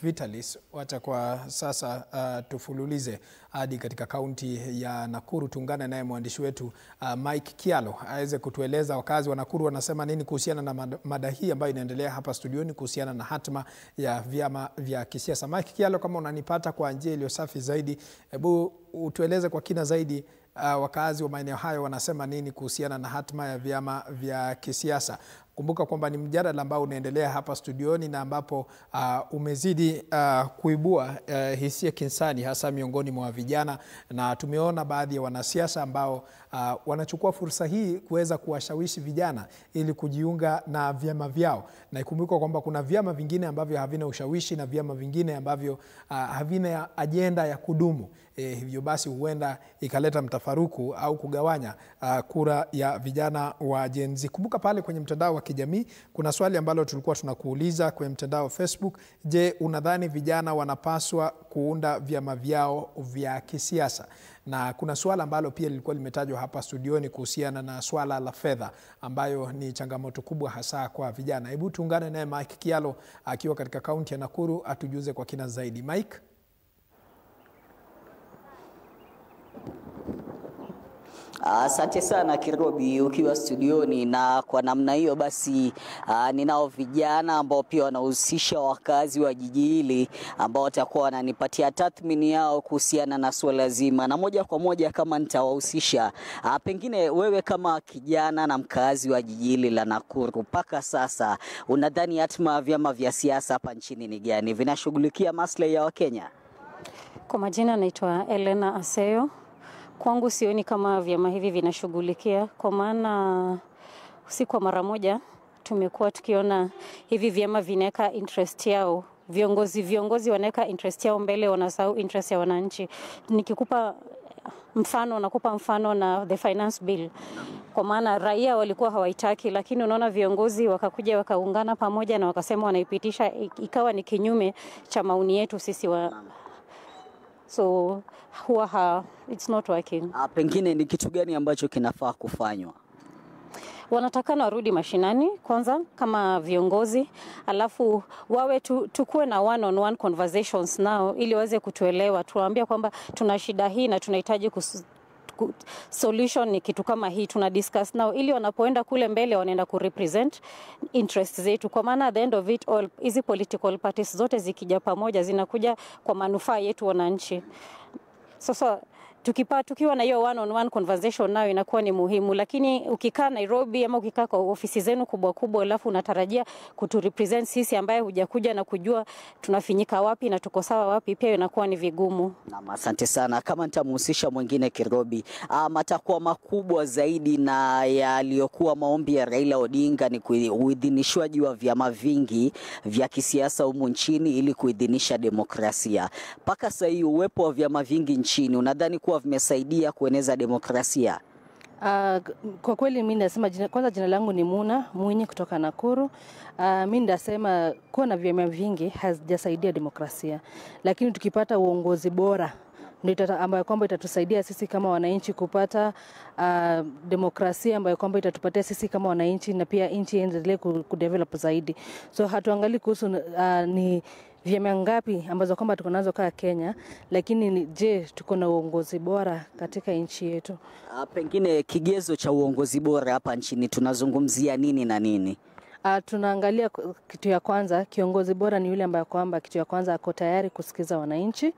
Vitalis. Wacha kwa sasa tufululize hadi katika kaunti ya Nakuru, tuungane naye mwandishi wetu Mike Kialo aweze kutueleza wakazi wa Nakuru wanasema nini kuhusiana na mada hii ambayo inaendelea hapa studioni kuhusiana na hatma ya vyama vya kisiasa. Mike Kialo, kama unanipata kwa njia iliyo safi zaidi, hebu utueleze kwa kina zaidi wakazi wa maeneo hayo wanasema nini kuhusiana na hatima ya vyama vya kisiasa. Kumbuka kwamba ni mjadala ambao unaendelea hapa studioni na ambapo umezidi kuibua hisia kinsani hasa miongoni mwa vijana, na tumeona baadhi ya wanasiasa ambao wanachukua fursa hii kuweza kuwashawishi vijana ili kujiunga na vyama vyao. Na ikumbuka kwamba kuna vyama vingine ambavyo havina ushawishi na vyama vingine ambavyo havina ajenda ya kudumu. Hivyo basi huenda ikaleta mtafaruku au kugawanya kura ya vijana wa Gen Z. Kumbuka pale kwenye mtandao wa kijamii kuna swali ambalo tulikuwa tunakuuliza kwenye mtandao wa Facebook. Je, unadhani vijana wanapaswa kuunda vyama vyao vya kisiasa? Na kuna swala ambalo pia lilikuwa limetajwa hapa studioni kuhusiana na swala la fedha ambayo ni changamoto kubwa hasa kwa vijana. Hebu tuungane naye Mike Kialo akiwa katika kaunti ya Nakuru atujuze kwa kina zaidi. Mike.
Asante sana Kirobi ukiwa studioni, na kwa namna hiyo basi ninao vijana ambao pia wanahusisha wakazi wa jiji hili ambao watakuwa wananipatia tathmini yao kuhusiana na swala zima, na moja kwa moja kama nitawahusisha pengine wewe kama kijana na mkazi wa jiji hili la Nakuru, mpaka sasa unadhani hatima ya vyama vya siasa hapa nchini ni gani? Vinashughulikia maslahi ya Wakenya?
Kwa majina naitwa Elena Aseyo. Kwangu sioni kama vyama hivi vinashughulikia, kwa maana si kwa mara moja tumekuwa tukiona hivi vyama vinaweka interest yao. Viongozi wanaweka interest yao mbele, wanasahau interest ya wananchi. Nikikupa mfano, nakupa mfano na the finance bill. Kwa maana raia walikuwa hawaitaki, lakini unaona viongozi wakakuja wakaungana pamoja na wakasema wanaipitisha, ikawa ni kinyume cha maoni yetu sisi so it's not working.
Pengine ni kitu gani ambacho kinafaa kufanywa?
Wanatakana warudi mashinani kwanza kama viongozi, alafu wawe tukue na one-on-one conversations nao ili waweze kutuelewa. Tuwaambia kwamba tuna shida hii na tunahitaji solution ni kitu kama hii, tuna discuss nao ili wanapoenda kule mbele wanaenda kurepresent interests zetu, kwa maana at the end of it all hizi political parties zote zikija pamoja zinakuja kwa manufaa yetu wananchi. Sasa tukiwa na hiyo one-on-one conversation nayo inakuwa ni muhimu, lakini ukikaa Nairobi ama ukikaa kwa ofisi zenu kubwa kubwa alafu unatarajia kuturepresent sisi ambaye hujakuja na kujua tunafinyika wapi na tuko sawa wapi, pia inakuwa ni vigumu.
Na asante sana. Kama nitamhusisha mwingine Kirobi, matakwa makubwa zaidi na yaliyokuwa maombi ya Raila Odinga ni kuidhinishwaji wa vyama vingi vya kisiasa humu nchini ili kuidhinisha demokrasia. Paka sasa hii uwepo wa vyama vingi nchini unadhani kuwa vimesaidia kueneza demokrasia?
Kwa kweli mimi nasema kwanza jina langu ni Muna Mwinyi kutoka Nakuru. Mimi ndasema kuwa na vyama vingi hazijasaidia demokrasia, lakini tukipata uongozi bora ndio ambayo kwamba itatusaidia sisi kama wananchi kupata demokrasia ambayo kwamba itatupatia sisi kama wananchi na pia nchi iendelee kudevelop zaidi. So hatuangali kuhusu ni vyama ngapi ambazo kwamba tuko nazo kama Kenya, lakini je, tuko na uongozi bora katika nchi yetu?
Pengine kigezo cha uongozi bora hapa nchini tunazungumzia nini na nini?
Tunaangalia kitu ya kwanza, kiongozi bora ni yule ambaye kwamba kitu ya kwanza ako tayari kusikiza wananchi,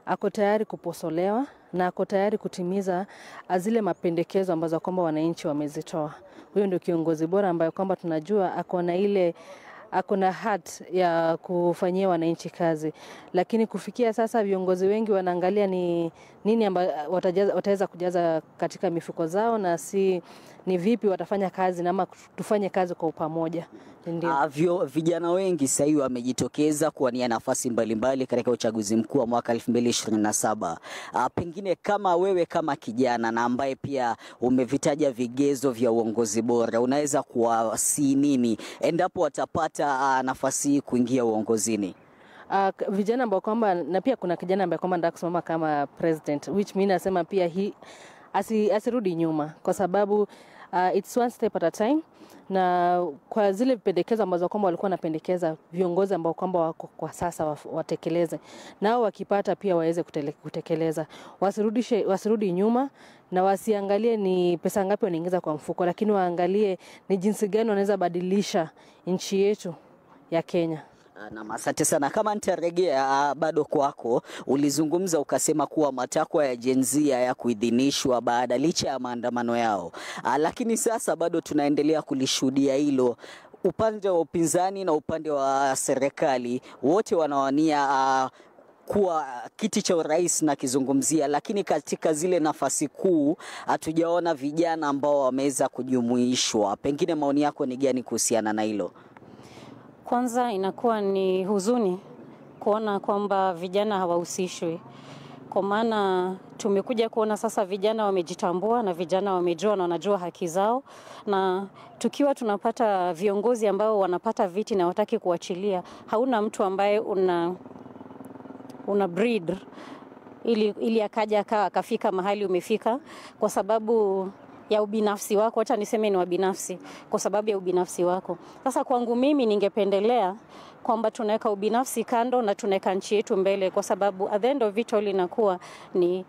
ako tayari kuposolewa na ako tayari kutimiza zile mapendekezo ambazo kwamba wananchi wamezitoa. Huyo ndio kiongozi bora ambaye kwamba tunajua ako na heart ya kufanyia wananchi kazi. Lakini kufikia sasa viongozi wengi wanaangalia ni nini ambayo wataweza kujaza katika mifuko zao na si ni vipi watafanya kazi na ama tufanye kazi kwa pamoja.
Vijana wengi sasa hivi wamejitokeza kuwania nafasi mbalimbali katika uchaguzi mkuu wa mwaka 2027. Pengine kama wewe kama kijana na ambaye pia umevitaja vigezo vya uongozi bora, unaweza kuwasi nini endapo watapata nafasi kuingia uongozini?
Vijana ambao kwamba, na pia kuna kijana ambaye kwamba nataka kusimama kama president, which mimi nasema pia asirudi nyuma, kwa sababu it's one step at a time, na kwa zile pendekezo ambazo kwamba walikuwa wanapendekeza viongozi ambao kwamba wako kwa sasa watekeleze, nao wakipata pia waweze kutekeleza, wasirudi nyuma na wasiangalie ni pesa ngapi wanaingiza kwa mfuko, lakini waangalie ni jinsi gani wanaweza badilisha nchi yetu ya Kenya.
Na asante sana. Kama nitarejea bado kwako, ulizungumza ukasema kuwa matakwa ya Gen Z ya kuidhinishwa baada licha ya maandamano yao. Lakini sasa bado tunaendelea kulishuhudia hilo. Upande wa upinzani na upande wa serikali wote wanawania kuwa kiti cha urais na kizungumzia, lakini katika zile nafasi kuu hatujaona vijana ambao wameweza kujumuishwa. Pengine maoni yako ni gani kuhusiana na hilo?
Kwanza inakuwa ni huzuni kuona kwamba vijana hawahusishwi, kwa maana tumekuja kuona sasa vijana wamejitambua na vijana wamejua na wanajua haki zao, na tukiwa tunapata viongozi ambao wanapata viti na wataki kuachilia, hauna mtu ambaye una breed ili akaja akafika mahali umefika kwa sababu ya ubinafsi wako. Acha niseme ni wabinafsi kwa sababu ya ubinafsi wako. Sasa kwangu mimi ningependelea kwamba tunaweka ubinafsi kando na tunaweka nchi yetu mbele, kwa sababu at the end of it all inakuwa ni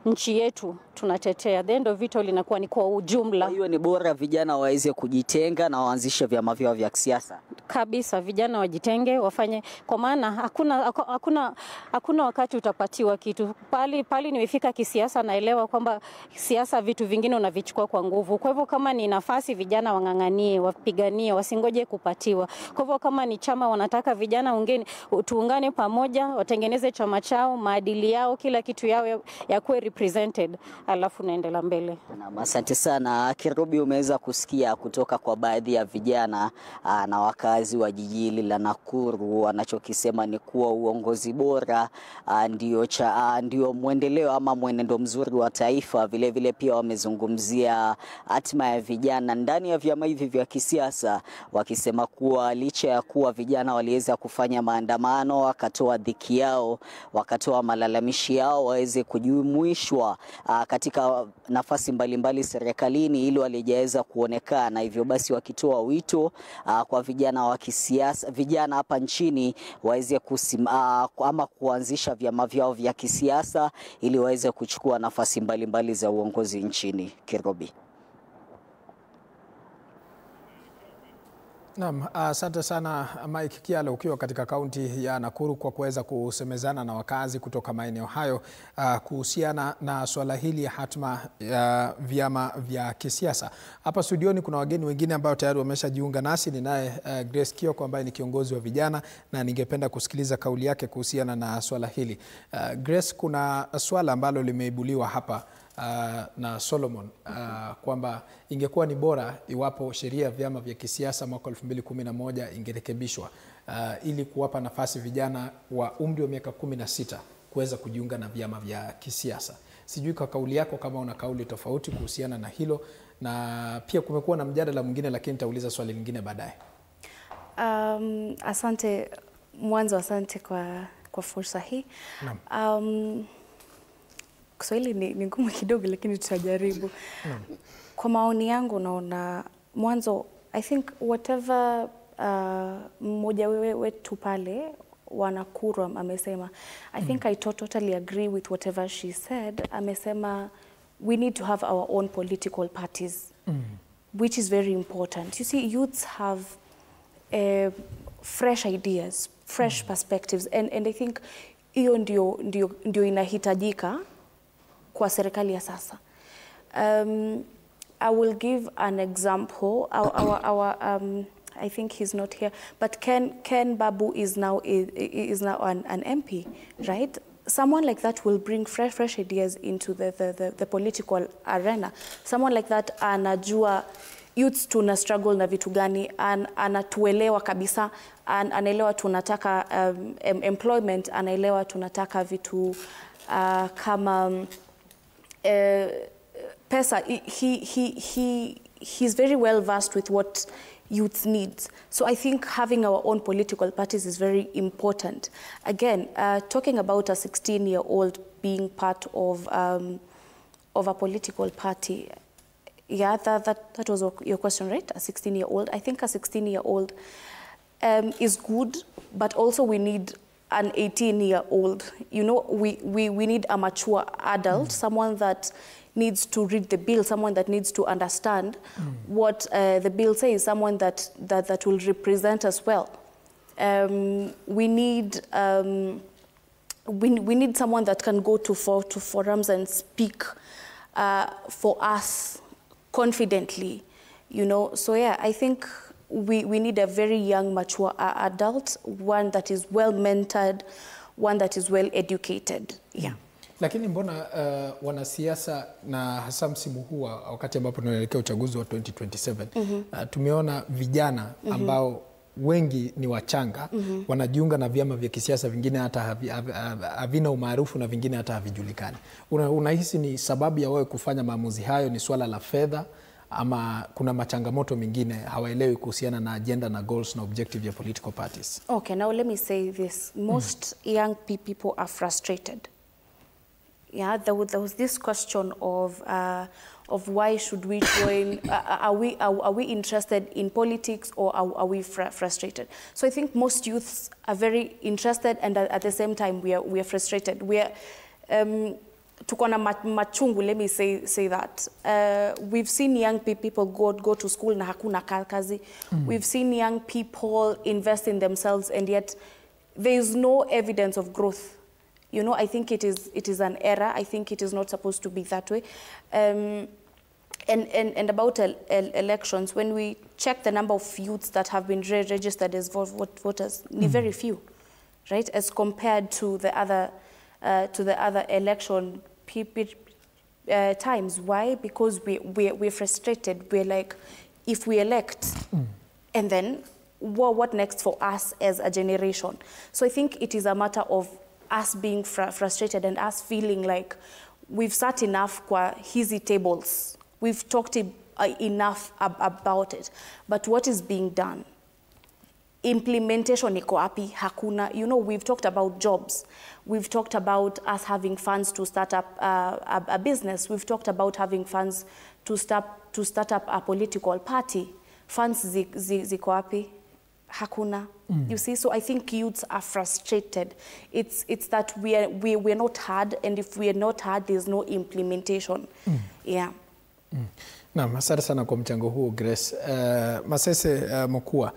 nchi yetu tunatetea. The end of it all inakuwa ni kwa ujumla.
Hiyo ni bora vijana waweze kujitenga na waanzishe vyama vyao vya kisiasa.
Kabisa, vijana wajitenge, wafanye, kwa maana hakuna wakati utapatiwa kitu. Pali nimefika kisiasa, naelewa kwamba siasa vitu vingine unavichukua kwa nguvu. Kwa hivyo kama ni nafasi, vijana wanganganie, wapiganie, wasingoje kupatiwa. Kwa hivyo kama ni chama wanataka vijana tuungane pamoja, watengeneze chama chao, maadili yao, kila kitu yao yakuwe represented, alafu naendelea mbele.
Na asante sana. Kirubi, umeweza kusikia kutoka kwa baadhi ya vijana na wakazi wa jiji hili la Nakuru, wanachokisema ni kuwa uongozi bora ndio mwendeleo ama mwenendo mzuri wa taifa. Vile vile pia wamezungumzia hatima ya vijana ndani ya vyama hivi vya kisiasa, wakisema kuwa licha ya kuwa vijana waliweza kufanya maandamano, wakatoa dhiki yao, wakatoa malalamishi yao, waweze kujumuishwa katika nafasi mbalimbali serikalini ili walijaweza kuonekana. Hivyo basi wakitoa wito kwa vijana wa kisiasa, vijana hapa nchini waweze ama kuanzisha vyama vyao vya kisiasa ili waweze kuchukua nafasi mbalimbali za uongozi nchini. Kirobi.
Naam, asante sana Mike Kialo ukiwa katika kaunti ya Nakuru kwa kuweza kusemezana na wakazi kutoka maeneo hayo kuhusiana na swala hili ya hatma ya vyama vya kisiasa. Hapa studioni kuna wageni wengine ambao tayari wameshajiunga nasi. Ninaye Grace Kioko ambaye ni kiongozi wa vijana na ningependa kusikiliza kauli yake kuhusiana na swala hili. Grace, kuna swala ambalo limeibuliwa hapa na Solomon kwamba ingekuwa ni bora iwapo sheria ya vyama vya kisiasa mwaka 2011 ingerekebishwa ili kuwapa nafasi vijana wa umri wa miaka 16 kuweza kujiunga na vyama vya kisiasa. Sijui kwa kauli yako kama una kauli tofauti kuhusiana na hilo, na pia kumekuwa na mjadala mwingine, lakini nitauliza swali lingine baadaye.
Asante mwanzo, asante kwa fursa hii. Kiswahili ni ngumu kidogo, lakini tutajaribu. Kwa maoni yangu naona mwanzo, I think whatever mmoja wetu pale Wanakuru amesema, I think I totally agree with whatever she said. Amesema we need to have our own political parties, which is very important. You see, youths have fresh ideas, fresh perspectives, and I think hiyo ndio inahitajika kwa serikali ya sasa. I will give an example. I think he's not here, but Ken Babu is now an MP, right? Someone like that will bring fresh ideas into the political arena. Someone like that anajua youths tuna struggle na vitu gani, anatuelewa kabisa, anaelewa tunataka employment, anaelewa tunataka vitu kama pesa. He's very well versed with what youth needs. So I think having our own political parties is very important. Again, talking about a 16-year-old being part of a political party, yeah, that was your question, right? A 16-year-old. I think a 16-year-old is good, but also we need an 18-year-old. You know, we need a mature adult, someone that needs to read the bill, someone that needs to understand what the bill says, someone that will represent us well. We need we need someone that can go to forums and speak for us confidently, you know. So yeah, I think we need a very young, mature adult, one that is well mentored, one that is well educated. Yeah.
Lakini mbona wanasiasa na hasa msimu huu wakati ambapo tunaelekea uchaguzi wa 2027 tumeona vijana ambao wengi ni wachanga wanajiunga na vyama vya kisiasa, vingine hata havina umaarufu na vingine hata havijulikani. Unahisi ni sababu ya wewe kufanya maamuzi hayo ni swala la fedha, ama kuna machangamoto mengine hawaelewi kuhusiana na agenda na goals na objective ya political parties?
Okay, now let me say this. Most young people are frustrated. Yeah, there was this question of why should we join? Are we interested in politics, or are we frustrated? So I think most youths are very interested, and at the same time we are frustrated. We are tukona machungu, let me say that. We've seen young people go to school na hakuna kazi. We've seen young people invest in themselves, and yet there is no evidence of growth. You know, I think it is an error. I think it is not supposed to be that way. And about elections, when we check the number of youths that have been registered as voters, very few, right? As compared to the other election times. Why? Because we're frustrated. We're like, if we elect, and then what next for us as a generation? So I think it is a matter of us being frustrated and us feeling like we've sat enough kwa hizi tables. We've talked enough about it. But what is being done? Implementation iko wapi? Hakuna. You know, we've talked about jobs. We've talked about us having funds to start up a business. We've talked about having funds to start up a political party. Funds ziko wapi? Hakuna. You see, so I think youths are frustrated. It's that we're not hard, and if we are not hard, there's no implementation. Yeah.
Naam, asante sana kwa mchango huu Grace. Masese Mukua,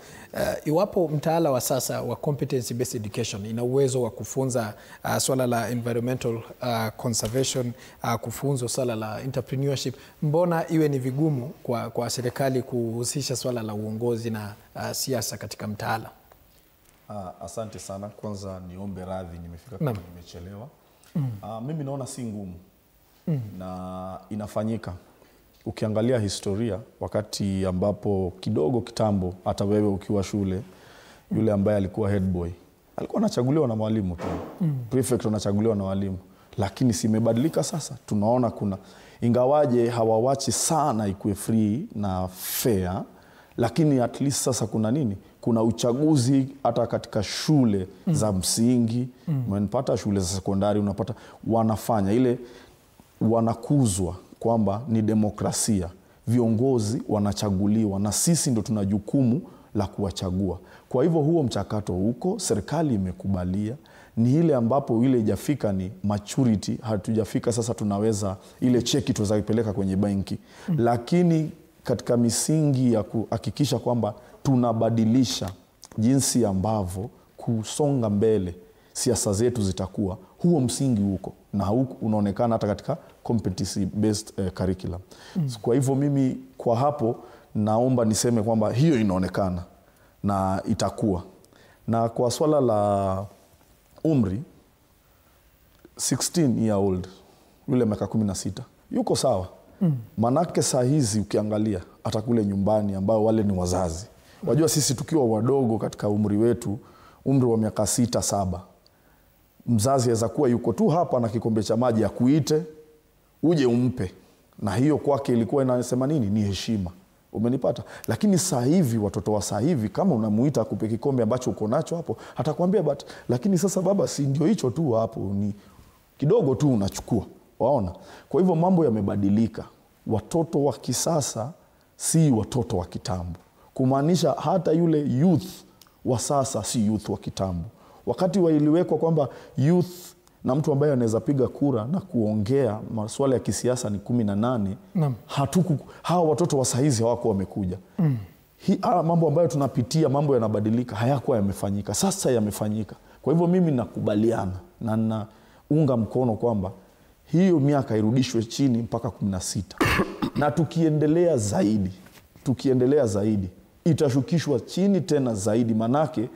iwapo mtaala wa sasa wa competency based education ina uwezo wa kufunza swala la environmental conservation, kufunza swala la entrepreneurship, mbona iwe ni vigumu kwa serikali kuhusisha swala la uongozi na siasa katika mtaala?
Asante sana. Kwanza niombe radhi, nimefika kama nimechelewa. Mimi naona si ngumu na inafanyika. Ukiangalia historia, wakati ambapo kidogo kitambo, hata wewe ukiwa shule, yule ambaye alikuwa head boy alikuwa anachaguliwa na mwalimu tu. Prefect anachaguliwa na walimu. Lakini si imebadilika sasa. Tunaona kuna, ingawaje hawawachi sana ikuwe free na fair, lakini at least sasa kuna nini? Kuna uchaguzi hata katika shule za msingi, unapata shule za sekondari, unapata wanafanya ile, wanakuzwa kwamba ni demokrasia. Viongozi wanachaguliwa na sisi ndo tuna jukumu la kuwachagua. Kwa hivyo huo mchakato huko, serikali imekubalia. Ni ile ambapo ile ijafika ni maturity, hatujafika sasa tunaweza ile cheki tuweza ipeleka kwenye benki. Lakini katika misingi ya kuhakikisha kwamba tunabadilisha jinsi ambavyo kusonga mbele siasa zetu zitakuwa, huo msingi huko, na huko unaonekana hata katika competency based curriculum. Kwa hivyo mimi kwa hapo naomba niseme kwamba hiyo inaonekana na itakuwa. Na kwa swala la umri, 16 year old, yule miaka 16, yuko sawa. Manake saa hizi ukiangalia hata kule nyumbani ambao wale ni wazazi. Wajua sisi tukiwa wadogo katika umri wetu, umri wa miaka 6, 7, mzazi aweza kuwa yuko tu hapa na kikombe cha maji akuite uje umpe, na hiyo kwake ilikuwa inasema nini? Ni heshima. Umenipata? Lakini saa hivi watoto wa saa hivi kama unamuita akupe kikombe ambacho uko nacho hapo, atakwambia lakini sasa baba, si ndio hicho tu hapo, ni kidogo tu unachukua. Waona? Kwa hivyo mambo yamebadilika. Watoto wa kisasa si watoto wa kitambo. Kumaanisha hata yule youth wa sasa si youth wa kitambo. Wakati iliwekwa kwamba youth na mtu ambaye anaweza piga kura na kuongea masuala ya kisiasa ni 18, hawa watoto wa saizi hawako wamekuja. mambo ambayo tunapitia, mambo yanabadilika, hayakuwa yamefanyika, sasa yamefanyika. Kwa hivyo mimi nakubaliana na naunga mkono kwamba hiyo miaka irudishwe chini mpaka 16 na tukiendelea zaidi itashukishwa chini tena zaidi, manake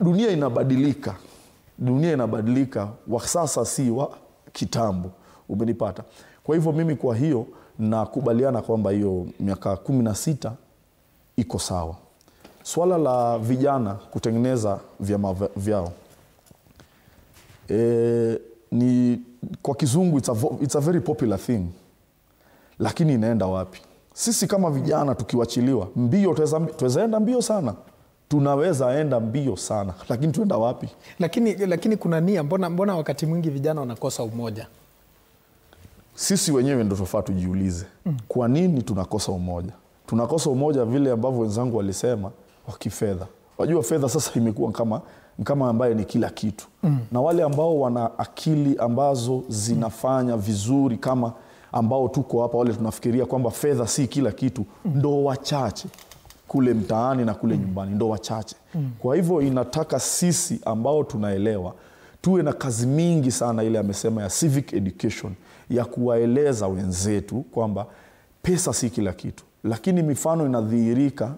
dunia inabadilika, wa sasa si wa kitambo, umenipata. Kwa hivyo mimi kwa hiyo nakubaliana kwamba hiyo miaka 16 iko sawa. Swala la vijana kutengeneza vyama vyao, ni kwa kizungu it's a very popular thing, lakini inaenda wapi? Sisi kama vijana tukiwachiliwa mbio, tuweza enda mbio sana, tunaweza enda mbio sana, lakini tuenda wapi?
Lakini kuna nia, mbona wakati mwingi vijana wanakosa umoja?
Sisi wenyewe ndio tofauti, tujiulize. Kwa nini tunakosa umoja? Tunakosa umoja vile ambavyo wenzangu walisema, wa kifedha. Wajua fedha sasa imekuwa kama ambaye ni kila kitu. Na wale ambao wana akili ambazo zinafanya vizuri kama ambao tuko hapa, wale tunafikiria kwamba fedha si kila kitu, ndo wachache kule mtaani na kule nyumbani, ndo wachache. Kwa hivyo inataka sisi ambao tunaelewa tuwe na kazi mingi sana, ile amesema ya civic education, ya kuwaeleza wenzetu kwamba pesa si kila kitu. Lakini mifano inadhihirika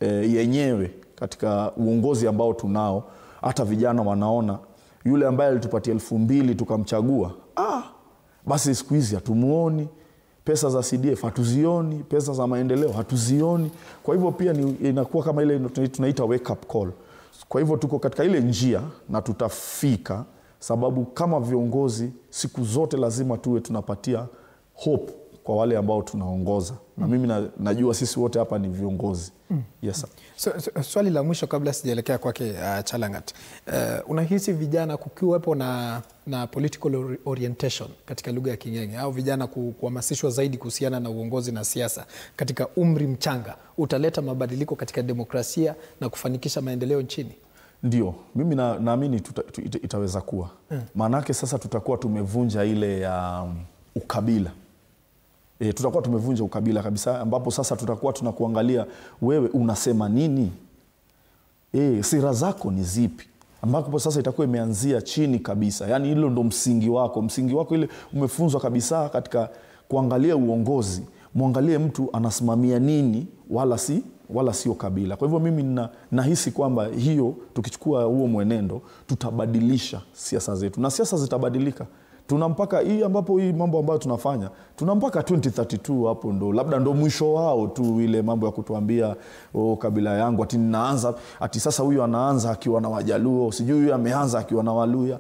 yenyewe katika uongozi ambao tunao. Hata vijana wanaona yule ambaye alitupatia 2,000 tukamchagua, basi siku hizi hatumuoni, pesa za CDF hatuzioni, pesa za maendeleo hatuzioni. Kwa hivyo pia inakuwa kama ile tunaita wake up call. Kwa hivyo tuko katika ile njia na tutafika, sababu kama viongozi siku zote lazima tuwe tunapatia hope kwa wale ambao tunaongoza. Na mimi najua sisi wote hapa ni viongozi. Yes sir.
Swali la mwisho kabla sijaelekea kwake Chalangat. Unahisi vijana kukiwepo na political orientation katika lugha ya King'eng'e, au vijana kuhamasishwa zaidi kuhusiana na uongozi na siasa katika umri mchanga, utaleta mabadiliko katika demokrasia na kufanikisha maendeleo nchini?
Ndio, mimi naamini itaweza kuwa. Maanake sasa tutakuwa tumevunja ile ya ukabila. Tutakuwa tumevunja ukabila kabisa, ambapo sasa tutakuwa tunakuangalia wewe unasema nini, sera zako ni zipi, ambapo sasa itakuwa imeanzia chini kabisa. Yani hilo ndo msingi wako ile umefunzwa kabisa katika kuangalia uongozi. Muangalie mtu anasimamia nini, wala sio kabila. Kwa hivyo mimi nahisi kwamba hiyo tukichukua huo mwenendo tutabadilisha siasa zetu, na siasa zitabadilika. Tunampaka hii ambapo hii mambo ambayo tunafanya tunampaka 2032, hapo ndo labda ndo mwisho wao tu, ile mambo ya kutuambia kabila yangu ati sasa huyu anaanza akiwa na Wajaluo, sijui huyu ameanza akiwa na Waluya.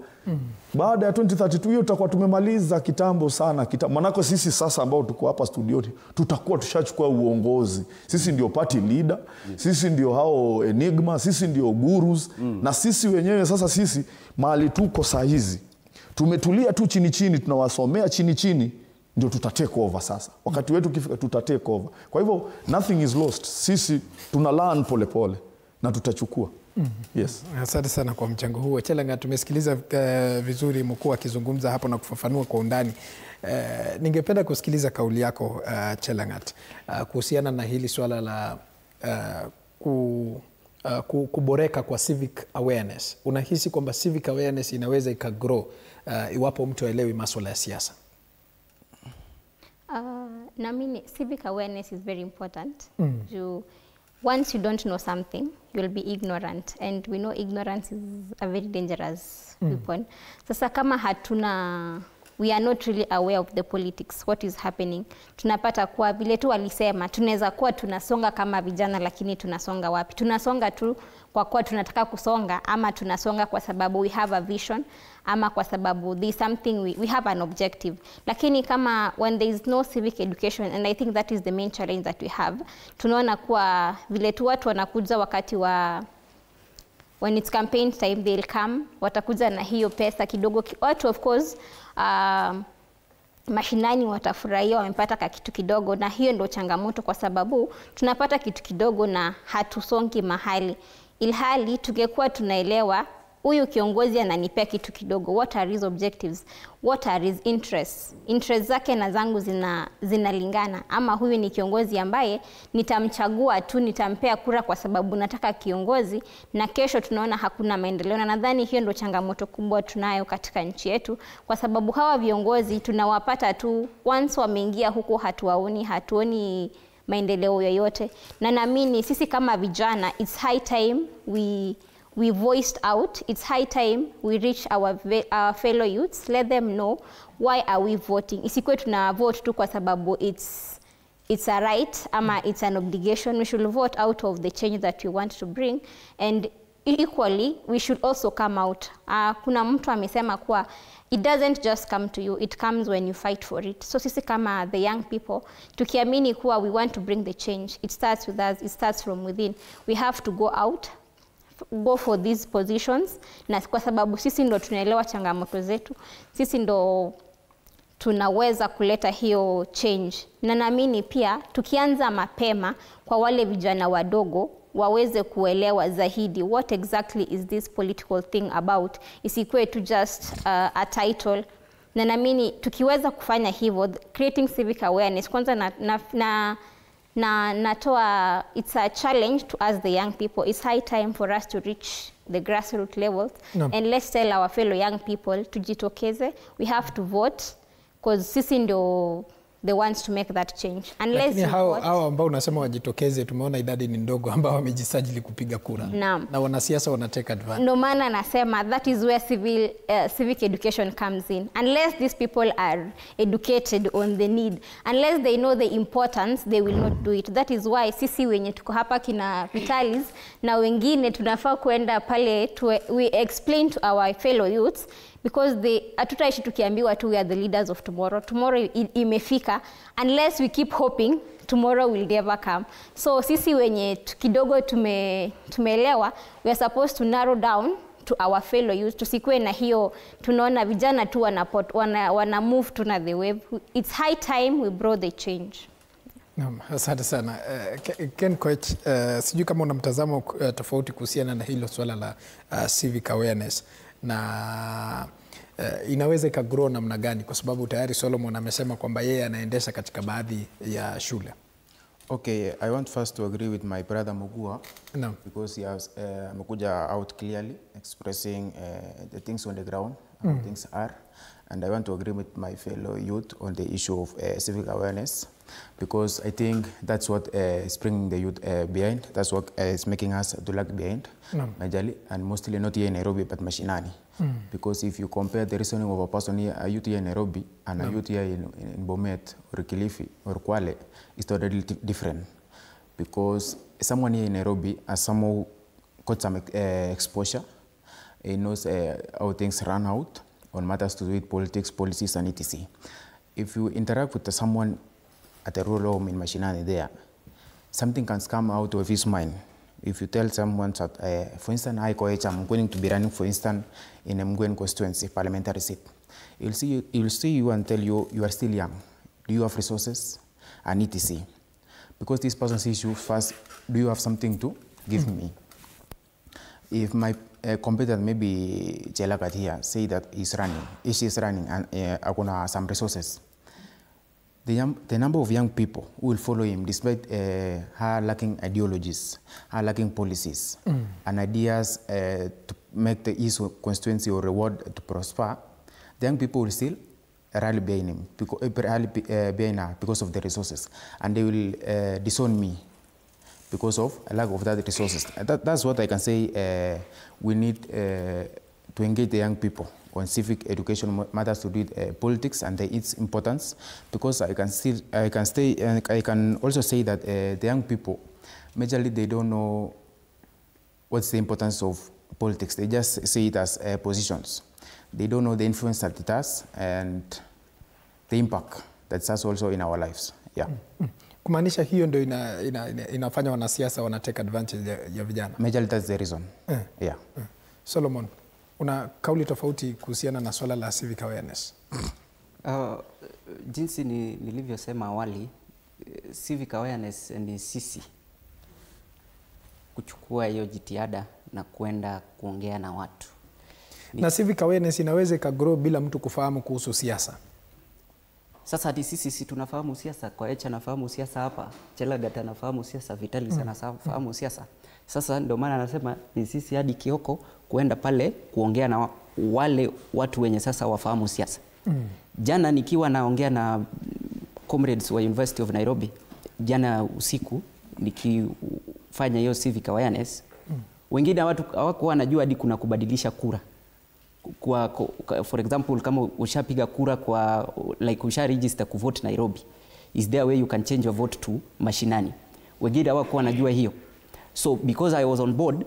Baada ya 2032 hiyo tutakuwa tumemaliza kitambo sana. Manako sisi sasa ambao tuko hapa studioni tutakuwa tushachukua uongozi. Sisi ndio party leader, sisi ndio hao enigma, sisi ndio gurus, na sisi wenyewe sasa sisi mahali tuko saa hizi tumetulia tu chini, tunawasomea chini, ndio tutatake over sasa. Wakati wetu ukifika tutatake over. Kwa hivyo nothing is lost. Sisi tuna learn pole na tutachukua. Yes.
Asante sana kwa mchango huo. Chalangat, tumesikiliza vizuri mkuu akizungumza hapo na kufafanua kwa undani. Ningependa kusikiliza kauli yako Chalangat, kuhusiana na hili swala la kuboreka kwa civic awareness. Unahisi kwamba civic awareness inaweza ikagrow iwapo mtu aelewi masuala ya siasa?
Naamini civic awareness is very important. Once you don't know something, you'll be ignorant, and we know ignorance is a very dangerous weapon. Sasa kama we are not really aware of the politics, what is happening, tunapata kuwa vile tu walisema, tunaweza kuwa tunasonga kama vijana, lakini tunasonga wapi? Tunasonga tu kwa kuwa tunataka kusonga, ama tunasonga kwa sababu we have a vision, ama kwa sababu there is something we have an objective. Lakini kama when there is no civic education, and I think that is the main challenge that we have, tunaona kuwa vile tu watu wanakuja wakati wa when it's campaign time, they'll come, watakuja na hiyo pesa kidogo. Watu of course mashinani watafurahia, wamepata kitu kidogo, na hiyo ndio changamoto, kwa sababu tunapata kitu kidogo na hatusongi mahali. Ilhali tungekuwa tunaelewa huyu kiongozi ananipea kitu kidogo, what are his objectives, what are his interests, interests zake na zangu zinalingana, ama huyu ni kiongozi ambaye nitamchagua tu, nitampea kura kwa sababu nataka kiongozi, na kesho tunaona hakuna maendeleo. Na nadhani hiyo ndio changamoto kubwa tunayo katika nchi yetu, kwa sababu hawa viongozi tunawapata tu once wameingia huko, hatuoni maendeleo yoyote. Na naamini sisi kama vijana, it's high time we voiced out, it's high time we reach our fellow youths, let them know why are we voting. Isikuwe tuna vote tu kwa sababu it's a right ama it's an obligation. We should vote out of the change that we want to bring, and equally we should also come out. Kuna mtu amesema kuwa it doesn't just come to you, it comes when you fight for it. So sisi kama the young people, tukiamini kuwa we want to bring the change, it starts with us, it starts from within. We have to go out, go for these positions, na kwa sababu sisi ndo tunaelewa changamoto zetu, sisi ndo tunaweza kuleta hiyo change. Na naamini pia tukianza mapema kwa wale vijana wadogo waweze kuelewa zaidi what exactly is this political thing about, isikuwe tu just a title. Na naamini tukiweza kufanya hivyo, creating civic awareness, kwanza natoa, it's a challenge to us the young people. It's high time for us to reach the grassroots levels, and let's tell our fellow young people tujitokeze, we have to vote, because sisi ndio the ones to make that change. Unless
hao ambao unasema wajitokeze, tumeona idadi ni ndogo ambao wamejisajili kupiga kura. Na wanasiasa wana take advantage.
No maana nasema that is where civic education comes in. Unless these people are educated on the need, unless they know the importance, they will not do it. That is why sisi wenye tuko hapa kina Vitalis na wengine tunafaa kuenda pale we explain to our fellow youths, because hatutaishi tukiambiwa tu we are the leaders of tomorrow. Tomorrow imefika, unless we keep hoping tomorrow will never come. So sisi wenye kidogo tumeelewa, we are supposed to narrow down to our fellow youth. Tusikue na hiyo tunaona vijana tu wana move to na the wave. It's high time we brought the change.
Asante sana. Ken Koech, sijui kama una mtazamo tofauti kuhusiana na hilo swala la civic awareness, na inaweza ikagrow namna gani, kwa sababu tayari Solomon amesema kwamba yeye anaendesha katika baadhi ya shule.
Okay, I want first to agree with my brother Mugua, because he has amekuja out clearly expressing the things on the ground, how things are, and I want to agree with my fellow youth on the issue of civic awareness, because I think that's what is bringing the youth behind. That's what is making us to lag behind, majorly, and mostly not here in Nairobi but mashinani. Because if you compare the reasoning of a person here, a youth here in Nairobi and a youth here in Bomet or Kilifi or Kwale, is totally different. Because someone here in Nairobi has somehow got some exposure, he knows how things run out on matters to do with politics, policies, and etc. If you interact with someone at a rural home in Mashinani there, something can come out of his mind. If you tell someone that, for instance, I'm going to be running, for instance, in Mgwen constituency parliamentary seat, he'll see you and tell you, you are still young. Do you have resources? And etc. Because this person sees you first, do you have something to give me? If my competitor, maybe Jelagat here, say that she's running and akuna some resources, the number of young people who will follow him, despite her lacking ideologies, her lacking policies, and ideas to make his constituency or reward to prosper, the young people will still rally behind him, behind her because of the resources, and they will disown me because of a lack of that resources. That's what I can say. We need to engage the young people on civic education matters to do with politics and its importance, because I can also say that the young people, majorly they don't know what's the importance of politics. They just see it as positions. They don't know the influence that it has and the impact that it has also in our lives. Yeah.
Kumaanisha hiyo ndio inafanya wanasiasa wana take advantage ya vijana.
Majorly that's the reason. Yeah.
Solomon, una kauli tofauti kuhusiana na swala la civic awareness?
Jinsi nilivyosema awali, civic awareness ni sisi kuchukua hiyo jitihada na kwenda kuongea na watu
Na civic awareness inaweza ikagrow bila mtu kufahamu kuhusu siasa.
Sasa hadi sisi tunafahamu siasa, kwa Echa nafahamu siasa hapa, Chelagat anafahamu siasa, Vitalis anafahamu siasa. Sasa ndio maana anasema ni sisi hadi Kioko kuenda pale kuongea na wale watu wenye sasa wafahamu siasa. Jana nikiwa naongea na comrades wa University of Nairobi, jana usiku nikifanya hiyo civic awareness, wengine watu hawakuwa wanajua hadi kuna kubadilisha kura. For example, kama ushapiga kura kwa like usha register ku vote Nairobi, is there a way you can change your vote to mashinani? Wengine hawakuwa wanajua hiyo. So because I was on board,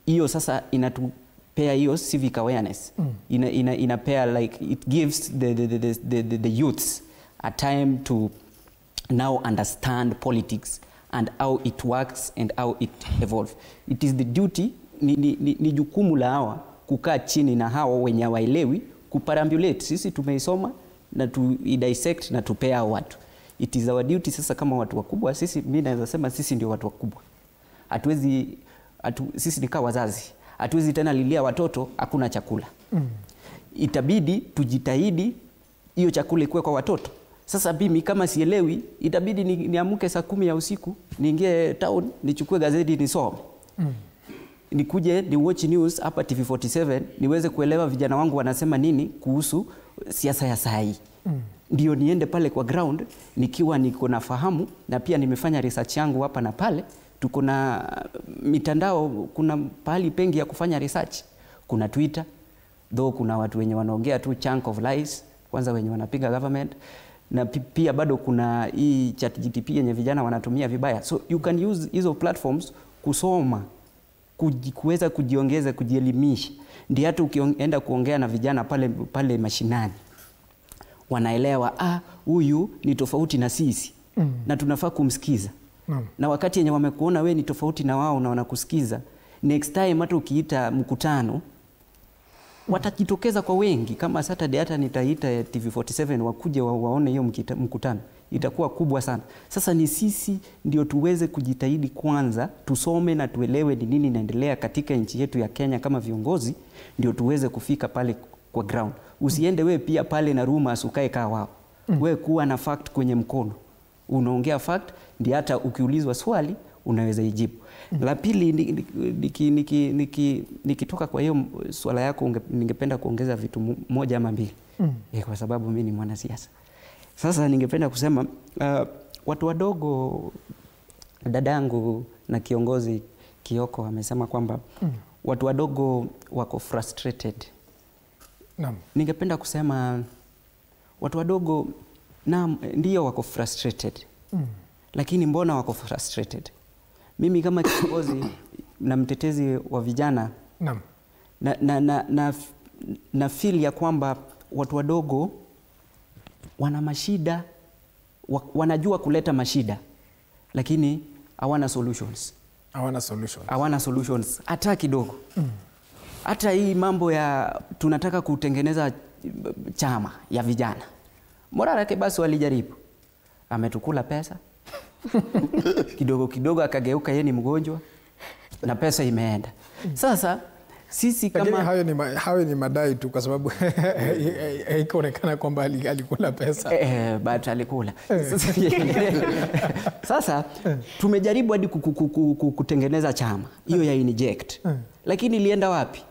hiyo sasa inatupea hiyo civic awareness. Inapea like it gives the youths a time to now understand politics and how it works and how it evolves. It is the duty, ni jukumu la hawa kukaa chini na hawa wenye waelewi kuparambulate. Sisi tumeisoma na tu dissect na tupea watu. It is our duty sasa kama watu wakubwa. Sisi mimi naweza sema sisi ndio watu wakubwa. Sisi ni kama wazazi. Hatuwezi tena lilia watoto hakuna chakula. Itabidi tujitahidi hiyo chakula ikuwe kwa watoto. Sasa mimi kama sielewi, itabidi niamke saa 10 ya usiku, niingie town, nichukue gazeti nisome. Nikuje ni watch news hapa TV47 niweze kuelewa vijana wangu wanasema nini kuhusu siasa ya saa hii. Ndio niende pale kwa ground nikiwa niko nafahamu, na pia nimefanya research yangu hapa na pale. Tuko na mitandao, kuna pahali pengi ya kufanya research. Kuna Twitter, though kuna watu wenye wanaongea tu chunk of lies, kwanza wenye wanapiga government, na pia bado kuna hii ChatGPT yenye vijana wanatumia vibaya. So you can use hizo platforms kusoma, kuweza kujiongeza, kujielimisha. Ndio hata ukienda kuongea na vijana pale mashinani, wanaelewa huyu ni tofauti na sisi na tunafaa kumsikiza. Na wakati yenye wamekuona we ni tofauti na wao na wanakusikiza, next time hata ukiita mkutano watajitokeza kwa wengi. Kama Saturday hata nitaita TV47 wakuje waone hiyo mkutano, itakuwa kubwa sana. Sasa ni sisi ndio tuweze kujitahidi kwanza, tusome na tuelewe ni nini inaendelea katika nchi yetu ya Kenya kama viongozi, ndio tuweze kufika pale kwa ground. Usiende we pia pale na rumors ukae kaa wao. We kuwa na fact kwenye mkono. Unaongea fact, ndio hata ukiulizwa swali unaweza ijibu. La pili, nikitoka kwa hiyo swala yako, ningependa kuongeza vitu moja ama mbili. Kwa sababu mimi ni mwanasiasa. Sasa ningependa kusema watu wadogo, dadangu na kiongozi Kioko amesema kwamba watu wadogo wako frustrated. Ningependa kusema watu wadogo ndio wako frustrated. Lakini mbona wako frustrated? Mimi kama kiongozi na mtetezi wa vijana na feel ya kwamba watu wadogo wana mashida, wanajua kuleta mashida, lakini hawana solutions. Hawana solutions hata kidogo. Hata hii mambo ya tunataka kutengeneza chama ya vijana, Morara Kebasi walijaribu, ametukula pesa kidogo kidogo, akageuka yeye ni mgonjwa na pesa imeenda. Sasa sisi kama
hayo ni madai tu, kwa sababu haikuonekana kwamba alikula pesa.
But alikula. Sasa tumejaribu hadi kutengeneza chama hiyo ya inject, lakini ilienda wapi?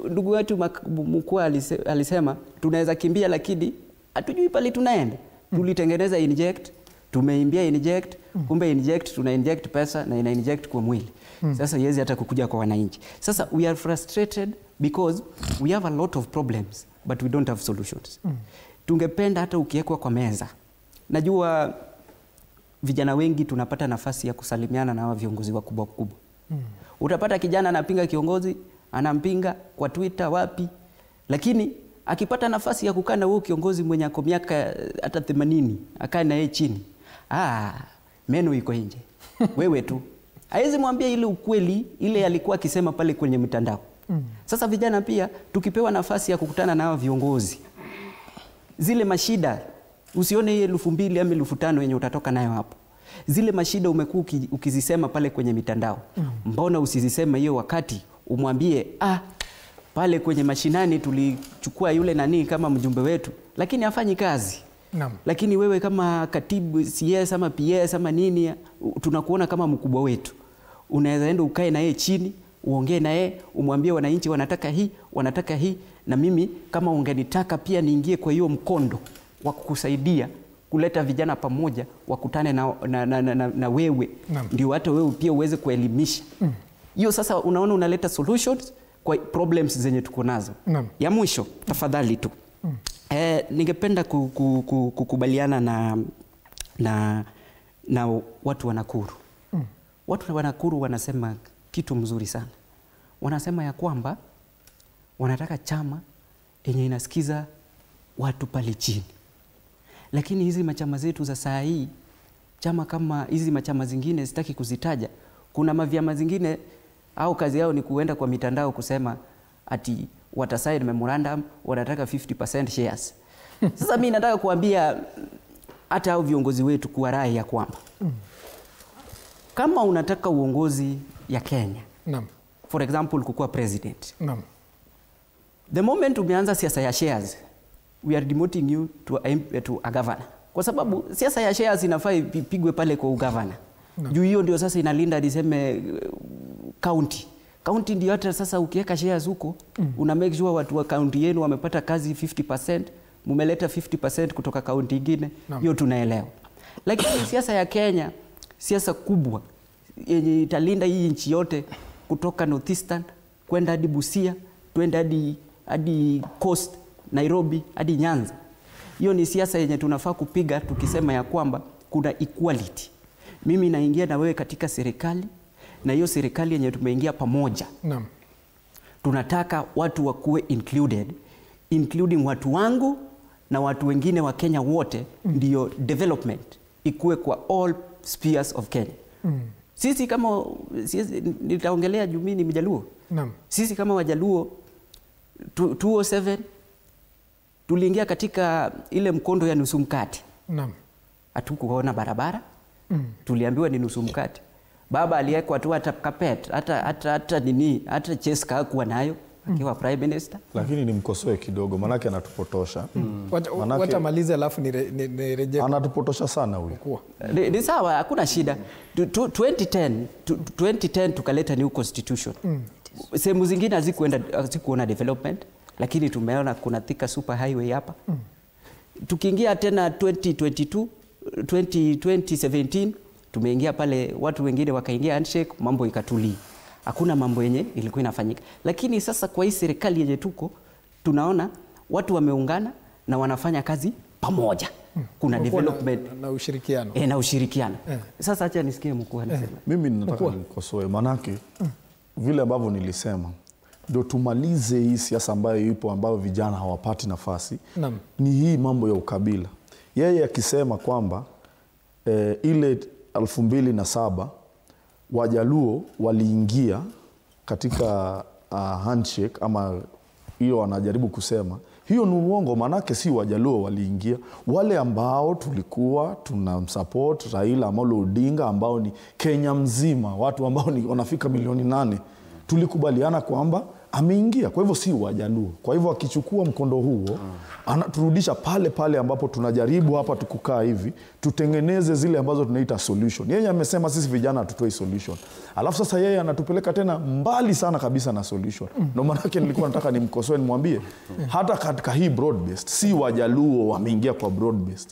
Ndugu wetu mkuu alisema tunaweza kimbia, lakini hatujui pale tunaenda. Tulitengeneza inject, tumeimbia inject, kumbe inject tuna inject pesa na ina inject kwa mwili. Sasa yezi hata kukuja kwa wananchi. Sasa we are frustrated because we have a lot of problems but we don't have solutions. Tungependa hata ukiekwa kwa meza. Najua vijana wengi tunapata nafasi ya kusalimiana na hawa viongozi wakubwa kubwa. Utapata kijana anapinga kiongozi, anampinga kwa Twitter wapi, lakini akipata nafasi ya kukaa na huyo kiongozi mwenye ako miaka hata 80, akae na yeye chini, meno iko nje. Wewe tu haiwezi mwambia ile ukweli ile alikuwa akisema pale kwenye mitandao. Sasa vijana pia tukipewa nafasi ya kukutana na hao viongozi, zile mashida usione ile 2000 ama 5000 yenye utatoka nayo hapo. Zile mashida umekuwa ukizisema pale kwenye mitandao. Mbona usizisema hiyo wakati umwambie pale kwenye mashinani tulichukua yule nani kama mjumbe wetu, lakini hafanyi kazi.
Naam.
Lakini wewe kama katibu CS ama PS ama nini, tunakuona kama mkubwa wetu. Unaweza enda ukae na yeye chini, uongee na yeye, umwambie wananchi wanataka hii, na mimi kama ungenitaka pia niingie kwa hiyo mkondo wa kukusaidia kuleta vijana pamoja wakutane na wewe. Ndio hata wewe pia uweze kuelimisha. Hiyo sasa unaona unaleta solutions kwa problems zenye tuko nazo. Ya mwisho tafadhali tu. Ningependa kukubaliana na watu wa Nakuru. Watu wa Nakuru wanasema kitu mzuri sana. Wanasema ya kwamba wanataka chama yenye inasikiza watu pale chini. Lakini hizi machama zetu za saa hii, chama kama hizi machama zingine sitaki kuzitaja, kuna mavyama zingine au kazi yao ni kuenda kwa mitandao kusema ati watasign memorandum, wanataka 50% shares. Sasa mimi nataka kuambia hata hao viongozi wetu kuwa rai ya kwamba kama unataka uongozi ya Kenya, for example kukuwa president, the moment umeanza siasa ya shares, we are demoting you to a governor. Kwa sababu siasa ya shares inafaa ipigwe pale kwa governor. Juu hiyo ndio sasa inalinda niseme county ndio hata sasa ukiweka shares huko una make sure watu wa county yenu wamepata kazi 50%, mumeleta 50% kutoka county nyingine, hiyo tunaelewa. Lakini siasa ya Kenya, siasa kubwa yenye italinda hii nchi yote kutoka Northeastern kwenda hadi Busia, twenda hadi Coast, Nairobi hadi Nyanza. Hiyo ni siasa yenye tunafaa kupiga tukisema ya kwamba kuna equality. Mimi naingia na wewe katika serikali, na hiyo serikali yenye tumeingia pamoja. Tunataka watu wakuwe including watu wangu na watu wengine wa Kenya wote, ndio development ikuwe kwa all spheres of Kenya. Sisi kama nitaongelea juu mimi ni Mjaluo. Sisi kama Wajaluo 207 tuliingia katika ile mkondo ya nusu mkate. Hatukuona barabara. Tuliambiwa ni nusu mkate. Baba aliyekuwa tu hata carpet, hata Cheska hakuwa nayo akiwa prime minister.
Lakini nimkosoe kidogo manake anatupotosha.
Wacha malize alafu nirejee.
Anatupotosha sana huyu.
Ni sawa, hakuna shida. 2010 tukaleta new constitution. Sehemu zingine hazikuona development, lakini tumeona kuna Thika super highway hapa. Tukiingia tena 2017 tumeingia pale, watu wengine wakaingia handshake, mambo ikatulia. Hakuna mambo yenye ilikuwa inafanyika. Lakini sasa kwa hii serikali yenye tuko, tunaona watu wameungana na wanafanya kazi pamoja. Kuna development
na ushirikiano.
Na ushirikiano. Sasa acha nisikie mkuu anasema.
Mimi nataka nikosoe manake vile ambavyo nilisema ndio tumalize hii siasa ambayo ipo ambayo vijana hawapati nafasi. Ni hii mambo ya ukabila. Yeye akisema kwamba ile 2007 Wajaluo waliingia katika handshake ama hiyo wanajaribu kusema, hiyo ni uongo, manake si Wajaluo waliingia. Wale ambao tulikuwa tunamsupport Raila Amolo Odinga ambao ni Kenya mzima, watu ambao ni wanafika milioni 8, tulikubaliana kwamba ameingia. Kwa hivyo si Wajaluo. Kwa hivyo akichukua mkondo huo anaturudisha pale ambapo tunajaribu hapa tukukaa hivi tutengeneze zile ambazo tunaita solution. Yeye amesema sisi vijana hatutoi solution. Alafu sasa yeye anatupeleka tena mbali sana kabisa na solution. Ndio maana yake nilikuwa nataka nimkosoe nimwambie hata katika hii broad based si Wajaluo wameingia kwa broad based.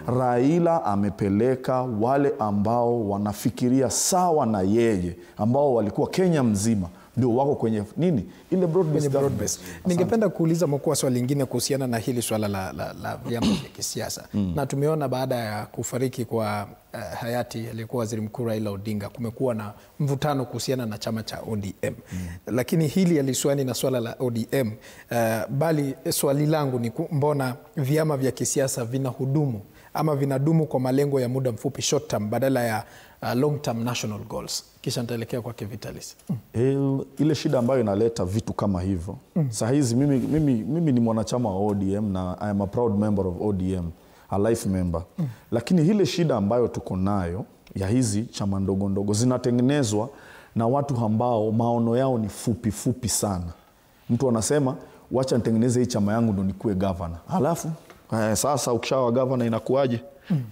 Raila amepeleka wale ambao wanafikiria sawa na yeye ambao walikuwa Kenya mzima ndio wako kwenye nini ile broad based.
Ningependa kuuliza mkuu swali lingine kuhusiana na hili swala la vyama vya kisiasa. Na tumeona baada ya kufariki kwa hayati aliyekuwa waziri mkuu Raila Odinga kumekuwa na mvutano kuhusiana na chama cha ODM. Lakini hili halisuani na swala la ODM, bali swali langu ni mbona vyama vya kisiasa vinahudumu ama vinadumu kwa malengo ya muda mfupi short term badala ya long term national goals. Kisha nitaelekea kwa Vitalis.
Ile shida ambayo inaleta vitu kama hivyo. Sasa hizi mimi ni mwanachama wa ODM na I am a proud member of ODM, a life member. Lakini ile shida ambayo tuko nayo ya hizi chama ndogo zinatengenezwa na watu ambao maono yao ni fupi sana. Mtu anasema wacha nitengeneze hii chama yangu ndo nikuwe governor. Halafu sasa ukishawa governor inakuaje?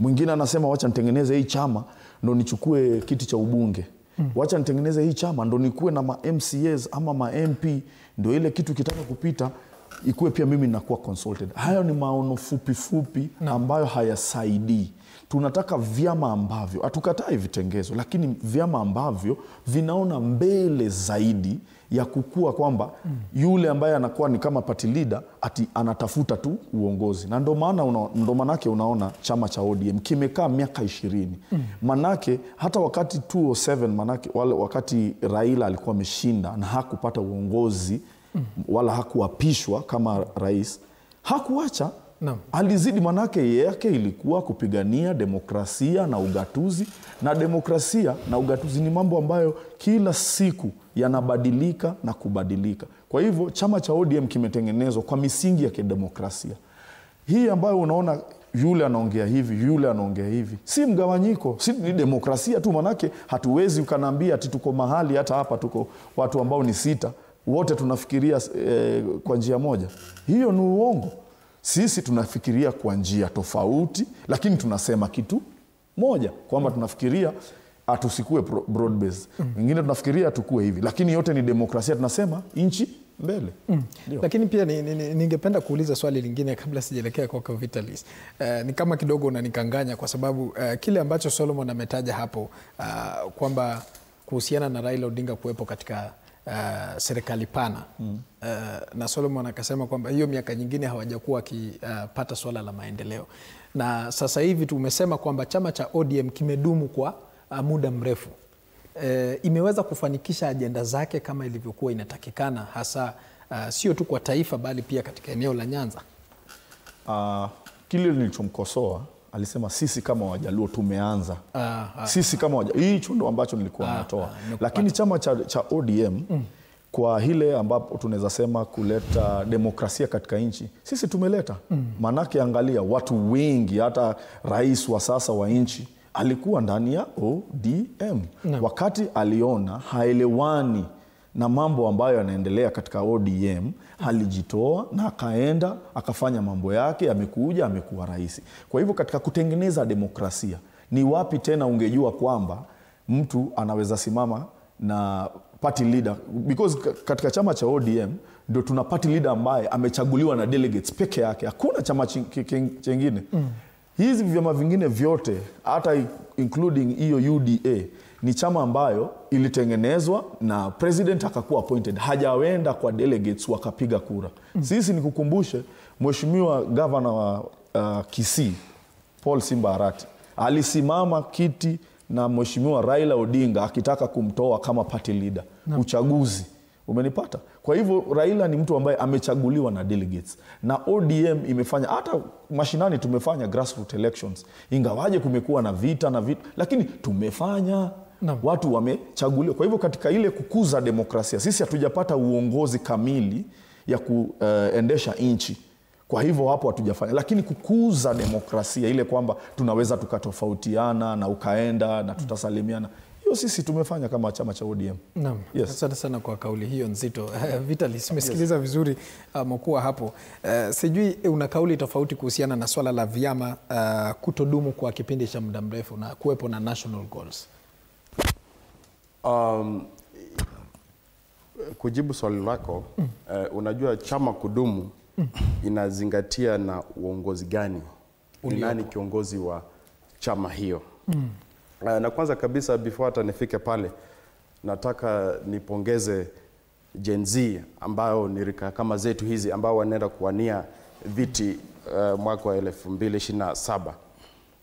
Mwingine anasema wacha nitengeneze hii chama ndo nichukue kiti cha ubunge. Wacha nitengeneze hii chama ndo nikuwe na ma MCAs ama ma MP, ndo ile kitu kitaka kupita ikuwe pia mimi ninakuwa consulted. Hayo ni maono fupi ambayo hayasaidii. Tunataka vyama ambavyo, hatukatai vitengezo, lakini vyama ambavyo vinaona mbele zaidi ya kukua kwamba yule ambaye anakuwa ni kama party leader ati anatafuta tu uongozi. Na ndo manake unaona chama cha ODM kimekaa miaka 20. Manake hata wakati 2007 manake wakati Raila alikuwa ameshinda na hakupata uongozi wala hakuapishwa kama rais, hakuacha. Alizidi, manake yake ilikuwa kupigania demokrasia na ugatuzi, na demokrasia na ugatuzi ni mambo ambayo kila siku yanabadilika na kubadilika. Kwa hivyo chama cha ODM kimetengenezwa kwa misingi ya kidemokrasia. Hii ambayo unaona yule anaongea hivi, yule anaongea hivi, si mgawanyiko, si ni demokrasia tu. Manake hatuwezi ukanaambia ati tuko mahali, hata hapa tuko watu ambao ni 6 wote tunafikiria kwa njia moja. Hiyo ni uongo. Sisi tunafikiria kwa njia tofauti, lakini tunasema kitu moja, kwamba tunafikiria atusikue broad base. Wengine tunafikiria tukue hivi, lakini yote ni demokrasia, tunasema inchi mbele.
Lakini pia ningependa kuuliza swali lingine kabla sijaelekea kwa Vitalis. Ni kama kidogo unanikanganya kwa sababu kile ambacho Solomon ametaja hapo kwamba kuhusiana na Raila Odinga kuwepo katika serikali pana na Solomon akasema kwamba hiyo miaka nyingine hawajakuwa wakipata swala la maendeleo, na sasa hivi tumesema kwamba chama cha ODM kimedumu kwa muda mrefu, imeweza kufanikisha ajenda zake kama ilivyokuwa inatakikana, hasa sio tu kwa taifa bali pia katika eneo la Nyanza.
Kile nilichomkosoa alisema sisi kama Wajaluo tumeanza. Sisi kama Wajaluo, hii chundo ambacho nilikuwa natoa. Lakini chama cha ODM kwa hile ambapo tunaweza sema kuleta demokrasia katika nchi, sisi tumeleta. Manake angalia watu wengi, hata rais wa sasa wa nchi alikuwa ndani ya ODM. Wakati aliona haelewani na mambo ambayo yanaendelea katika ODM, alijitoa na akaenda akafanya mambo yake, amekuwa rais. Kwa hivyo katika kutengeneza demokrasia, ni wapi tena ungejua kwamba mtu anaweza simama na party leader, because katika chama cha ODM ndio tuna party leader ambaye amechaguliwa na delegates peke yake, hakuna chama chingine. Hizi vyama vingine vyote, hata including hiyo UDA, ni chama ambayo ilitengenezwa na president akakuwa appointed, hajawenda kwa delegates wakapiga kura. Sisi nikukumbushe, mheshimiwa governor wa Kisii Paul Simba Arati alisimama kiti na mheshimiwa Raila Odinga akitaka kumtoa kama party leader. Uchaguzi umenipata. Kwa hivyo Raila ni mtu ambaye amechaguliwa na delegates, na ODM imefanya, hata mashinani tumefanya grassroots elections, ingawaje kumekuwa na vita lakini tumefanya. Watu wamechaguliwa. Kwa hivyo katika ile kukuza demokrasia, sisi hatujapata uongozi kamili ya kuendesha nchi. Kwa hivyo hapo hatujafanya, lakini kukuza demokrasia ile kwamba tunaweza tukatofautiana na ukaenda na tutasalimiana, hiyo sisi tumefanya kama chama cha ODM.
Naam. Yes. Asante sana kwa kauli hiyo nzito. Vitalis, umesikiliza vizuri mkuu hapo. Sijui una kauli tofauti kuhusiana na swala la vyama kutodumu kwa kipindi cha muda mrefu na kuwepo na national goals.
Kujibu swali lako, unajua chama kudumu inazingatia na uongozi gani, ni nani kiongozi wa chama hiyo. Na kwanza kabisa, before hata nifike pale, nataka nipongeze Gen Z ambao ni rika kama zetu hizi ambao wanaenda kuwania viti mwaka wa 2027.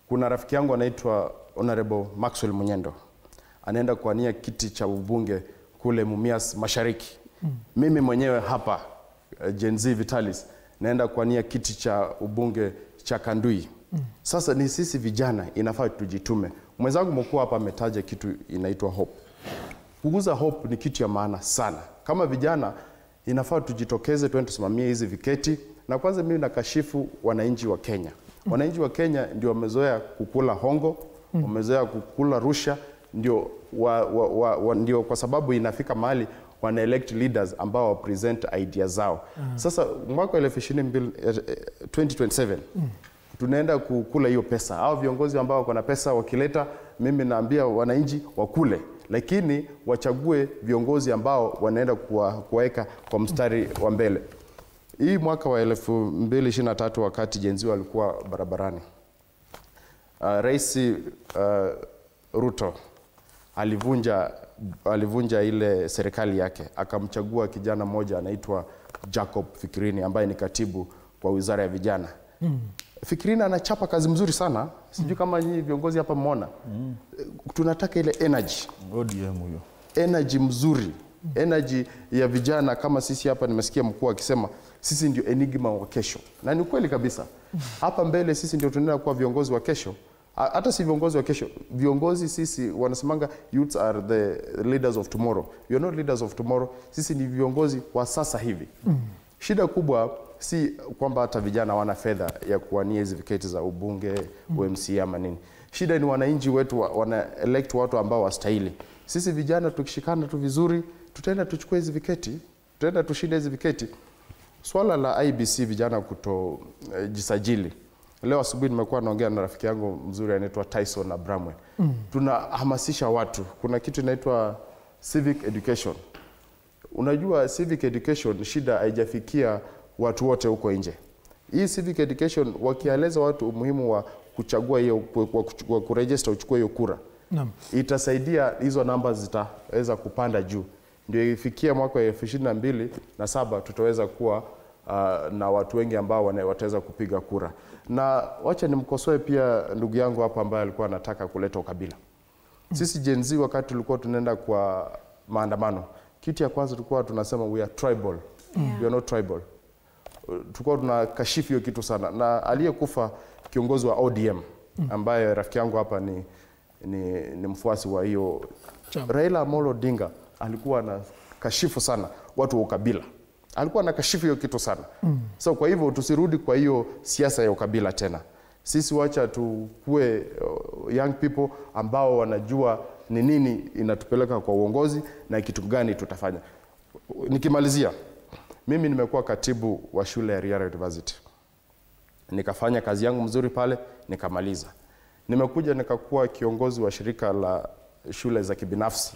Kuna rafiki yangu anaitwa Honorable Maxwell Munyendo, anaenda kuwania kiti cha ubunge kule Mumias Mashariki. Mimi mwenyewe hapa Gen Z Vitalis naenda kuwania kiti cha ubunge cha Kandui. Sasa ni sisi vijana inafaa tujitume. Mwenzangu mkuu hapa ametaja kitu inaitwa hope. Kukuza hope ni kitu ya maana sana. Kama vijana inafaa tujitokeze, twende tusimamie hizi viketi. Na kwanza mimi nakashifu wananchi wa Kenya. Wananchi wa Kenya ndio wamezoea kukula hongo, wamezoea kukula rusha, ndio ndio kwa sababu inafika mahali wana elect leaders ambao present ideas zao. Sasa mwaka wa 2027 tunaenda kukula hiyo pesa. Hao viongozi ambao wako na pesa wakileta, mimi naambia wananchi wakule, lakini wachague viongozi ambao wanaenda kuweka kwa mstari wa mbele. Hii mwaka wa 2023 wakati Gen Z walikuwa barabarani, Rais Ruto alivunja ile serikali yake, akamchagua kijana mmoja anaitwa Jacob Fikirini ambaye ni katibu kwa Wizara ya Vijana. Fikirini anachapa kazi mzuri sana. Sijui kama nyinyi viongozi hapa mmeona. Tunataka ile energy.
ODM huyo.
Energy mzuri. Energy ya vijana kama sisi hapa. Nimesikia mkuu akisema sisi ndio enigma wa kesho. Na ni kweli kabisa. Hapa mbele sisi ndio tunaenda kuwa viongozi wa kesho. Hata si viongozi wa kesho. Viongozi sisi wanasemanga youths are the leaders of tomorrow. We are not leaders of tomorrow. Sisi ni viongozi wa sasa hivi. Shida kubwa si kwamba hata vijana wana fedha ya kuwania hizi viketi za ubunge, UMC ama nini. Shida ni wananchi wetu wana elect watu ambao wastahili. Sisi vijana tukishikana tu vizuri, tutaenda tuchukue hizi viketi, tutaenda tushinde hizi viketi. Swala la IBC vijana kutojisajili. Leo asubuhi nimekuwa naongea na rafiki yangu mzuri anaitwa Tyson Abramwe. Tunahamasisha watu. Kuna kitu inaitwa civic education. Unajua civic education shida haijafikia watu wote huko nje. Hii civic education wakieleza watu umuhimu wa kuchagua hiyo wa kuregister uchukue hiyo kura. Itasaidia hizo namba zitaweza kupanda juu. Ndio ifikia mwaka wa 2027 tutaweza kuwa na watu wengi ambao wataweza kupiga kura. Na wacha nimkosoe pia ndugu yangu hapa ambaye alikuwa anataka kuleta ukabila. Sisi Gen Z wakati tulikuwa tunaenda kwa maandamano, kitu ya kwanza tulikuwa tunasema we are tribal. We are not tribal. Tulikuwa tunakashifu hiyo kitu sana. Na aliyekufa kiongozi wa ODM ambaye rafiki yangu hapa ni mfuasi wa hiyo Raila Amolo Odinga, alikuwa anakashifu sana watu wa ukabila. Alikuwa anakashifu hiyo kitu sana. So kwa hivyo tusirudi kwa hiyo siasa ya ukabila tena. Sisi wacha tukue young people ambao wanajua ni nini inatupeleka kwa uongozi na kitu gani tutafanya. Nikimalizia, mimi nimekuwa katibu wa shule ya Riara University. Nikafanya kazi yangu mzuri pale, nikamaliza. Nimekuja nikakuwa kiongozi wa shirika la shule za kibinafsi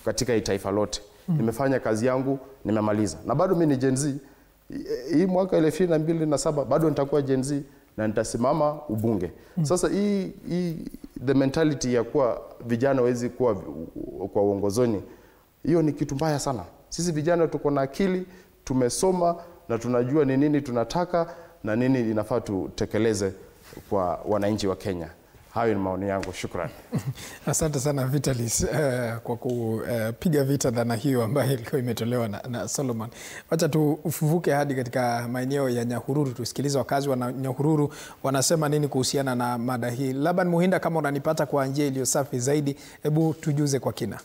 katika taifa lote. Nimefanya kazi yangu, nimemaliza. Na bado mimi ni Gen Z. Hii mwaka 2027 bado nitakuwa Gen Z na nitasimama ubunge. Sasa hii the mentality ya kuwa vijana wezi kuwa kwa uongozoni, hiyo ni kitu mbaya sana. Sisi vijana tuko na akili, tumesoma na tunajua ni nini tunataka na nini inafaa tutekeleze kwa wananchi wa Kenya. Hayo ni maoni yangu. Shukrani.
Asante sana Vitalis kwa kupiga vita dhana hiyo ambayo ilikuwa imetolewa na Solomon. Wacha tufuvuke hadi katika maeneo ya Nyahururu, tusikilize wakazi wa Nyahururu wanasema nini kuhusiana na mada hii. Laban Muhinda, kama unanipata kwa njia iliyo safi zaidi, hebu tujuze kwa kina.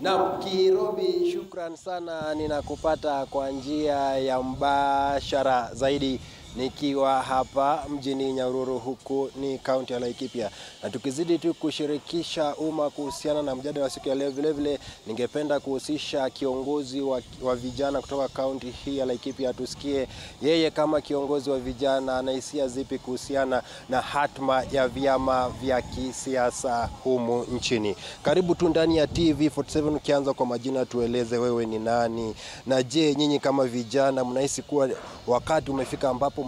Na Kirobi, shukran sana, ninakupata kwa njia ya mbashara zaidi nikiwa hapa mjini Nyahururu, huku ni kaunti ya Laikipia. Na tukizidi tu kushirikisha umma kuhusiana na mjadala wa siku ya leo, vile vile ningependa kuhusisha kiongozi wa vijana kutoka kaunti hii ya Laikipia. Tusikie yeye kama kiongozi wa vijana anahisia zipi kuhusiana na hatma ya vyama vya kisiasa humu nchini. Karibu tu ndani ya TV47. Ukianza kwa majina, tueleze wewe ni nani, na je, nyinyi kama vijana mnahisi kuwa wakati umefika ambapo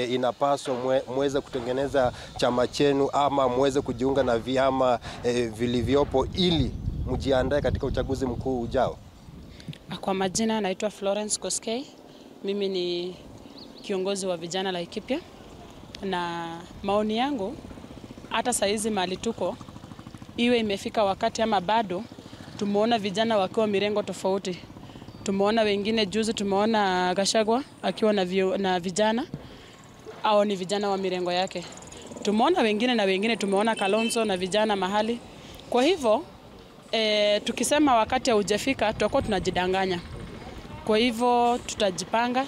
inapaswa muweze kutengeneza chama chenu ama muweze kujiunga na vyama vilivyopo ili mjiandae katika uchaguzi mkuu ujao?
Kwa majina naitwa Florence Koskei. Mimi ni kiongozi wa vijana Laikipia, na maoni yangu hata saizi mali tuko iwe imefika wakati ama bado, tumeona vijana wakiwa mirengo tofauti. Tumeona wengine juzi, tumeona Gachagua akiwa na vijana au ni vijana wa mirengo yake. Tumeona wengine tumeona Kalonzo na vijana mahali. Kwa hivyo tukisema wakati haujafika tutakuwa tunajidanganya. Kwa hivyo tutajipanga,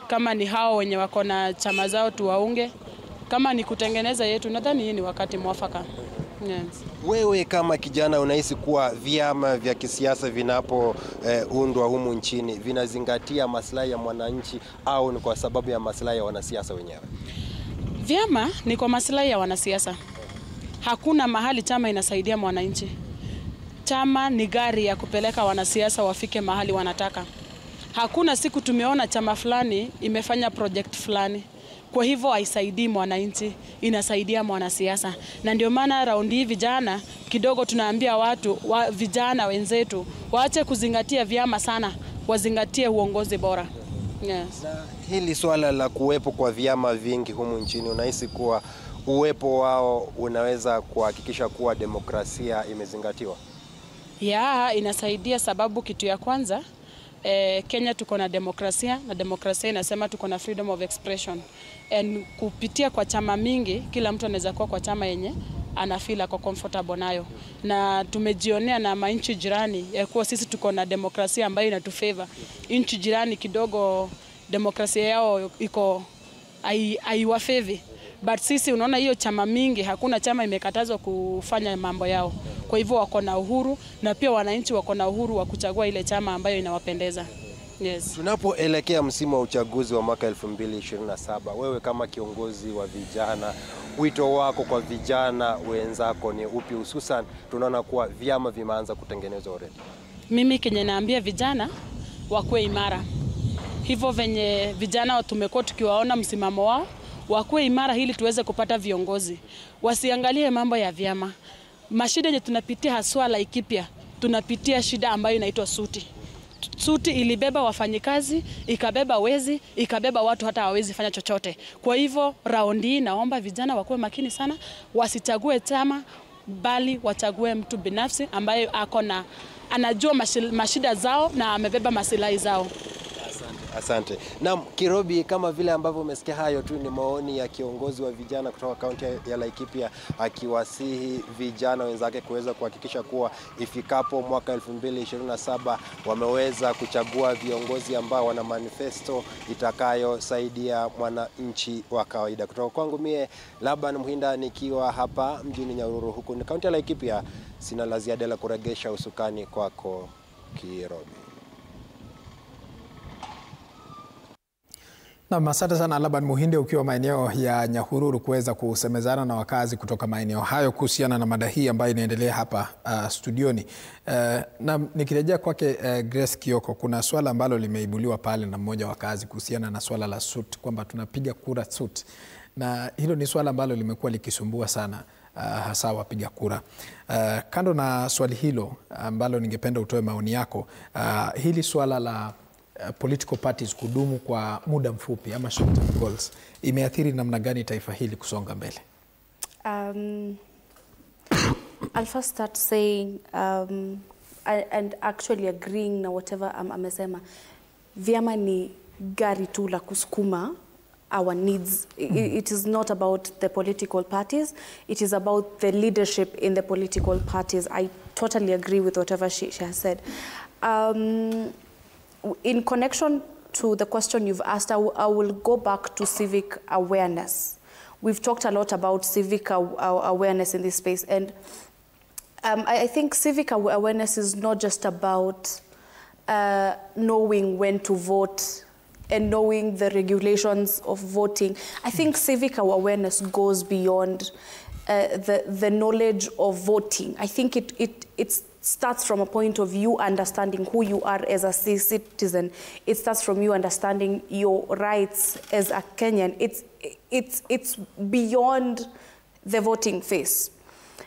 kama ni hao wenye wako na chama zao tuwaunge, kama ni kutengeneza yetu, nadhani hii ni wakati mwafaka. Yes.
Wewe kama kijana unahisi kuwa vyama vya kisiasa vinapoundwa humu nchini vinazingatia maslahi ya mwananchi au ni kwa sababu ya maslahi ya wanasiasa wenyewe?
Vyama ni kwa maslahi ya wanasiasa. Hakuna mahali chama inasaidia mwananchi. Chama ni gari ya kupeleka wanasiasa wafike mahali wanataka. Hakuna siku tumeona chama fulani imefanya project fulani. Kwa hivyo haisaidii mwananchi, inasaidia mwanasiasa. Na ndio maana raundi hii vijana kidogo tunaambia watu, vijana wenzetu waache kuzingatia vyama sana, wazingatie uongozi bora. Yes.
Na hili swala la kuwepo kwa vyama vingi humu nchini, unahisi kuwa uwepo wao unaweza kuhakikisha kuwa demokrasia imezingatiwa?
Ya, inasaidia sababu kitu ya kwanza, Kenya tuko na demokrasia, na demokrasia inasema tuko na freedom of expression. And kupitia kwa chama mingi, kila mtu anaweza kuwa kwa chama yenye anafeel kwa comfortable nayo. Na tumejionea na manchi jirani ya kuwa sisi tuko na demokrasia ambayo inatufavor. Nchi jirani kidogo demokrasia yao iko haiwafavor. But sisi unaona hiyo chama mingi, hakuna chama imekatazwa kufanya mambo yao. Kwa hivyo wako na uhuru, na pia wananchi wako na uhuru wa kuchagua ile chama ambayo inawapendeza. Yes.
Tunapoelekea msimu wa uchaguzi wa mwaka 2027, wewe kama kiongozi wa vijana, wito wako kwa vijana wenzako ni upi? Hususan tunaona kuwa vyama vimeanza kutengenezwa already.
Mimi kenye naambia vijana wakuwe imara. Hivyo venye vijana tumekuwa tukiwaona msimamo wao, wakuwe imara ili tuweze kupata viongozi. Wasiangalie mambo ya vyama. Mashida yenye tunapitia haswa Laikipia, tunapitia shida ambayo inaitwa suti. Suti ilibeba wafanyikazi, ikabeba wezi, ikabeba watu hata hawezi fanya chochote. Kwa hivyo raundi hii naomba vijana wakuwe makini sana, wasichague chama bali wachague mtu binafsi ambaye anajua mashida zao na amebeba masilahi zao.
Asante. Naam, Kirobi, kama vile ambavyo umesikia, hayo tu ni maoni ya kiongozi wa vijana kutoka kaunti ya Laikipia akiwasihi vijana wenzake kuweza kuhakikisha kuwa ifikapo mwaka 2027 wameweza kuchagua viongozi ambao wana manifesto itakayosaidia mwananchi wa kawaida. Kutoka kwangu mie Laban Muhinda nikiwa hapa mjini Nyahururu huku ni kaunti ya Laikipia, sina la ziada la kuregesha usukani kwako Kirobi.
Na asante sana Laban Muhinde ukiwa maeneo ya Nyahururu kuweza kusemezana na wakazi kutoka maeneo hayo kuhusiana na mada hii ambayo inaendelea hapa studioni. Na nikirejea kwake Grace Kioko, kuna swala ambalo limeibuliwa pale na mmoja wa wakazi kuhusiana na swala la suit, kwamba tunapiga kura suit. Na hilo ni swala ambalo limekuwa likisumbua sana hasa wapiga kura. Kando na swali hilo ambalo ningependa utoe maoni yako, hili swala la political parties kudumu kwa muda mfupi ama short term goals imeathiri namna gani taifa hili kusonga mbele?
I'll first start saying and actually agreeing na whatever amesema. Vyama ni gari tu la kusukuma our needs. It is not about the political parties. It is about the leadership in the political parties. I totally agree with whatever she has said. In connection to the question you've asked, I will go back to civic awareness. We've talked a lot about civic awareness in this space, and I think civic awareness is not just about knowing when to vote and knowing the regulations of voting. I think civic awareness goes beyond the knowledge of voting. I think it starts from a point of you understanding who you are as a citizen. It starts from you understanding your rights as a Kenyan. It's beyond the voting phase.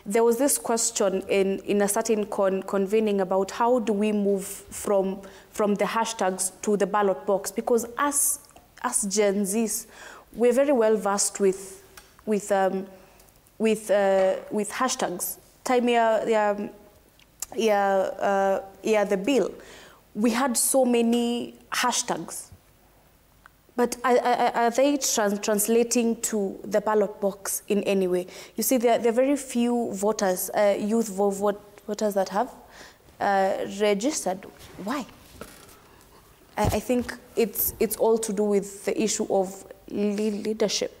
There was this question in a certain convening about how do we move from the hashtags to the ballot box, because as Gen Zs, we're very well versed with hashtags. Time the bill, we had so many hashtags, but are they translating to the ballot box in any way? You see, there are very few voters, youth voters that have registered. Why? I think it's all to do with the issue of leadership.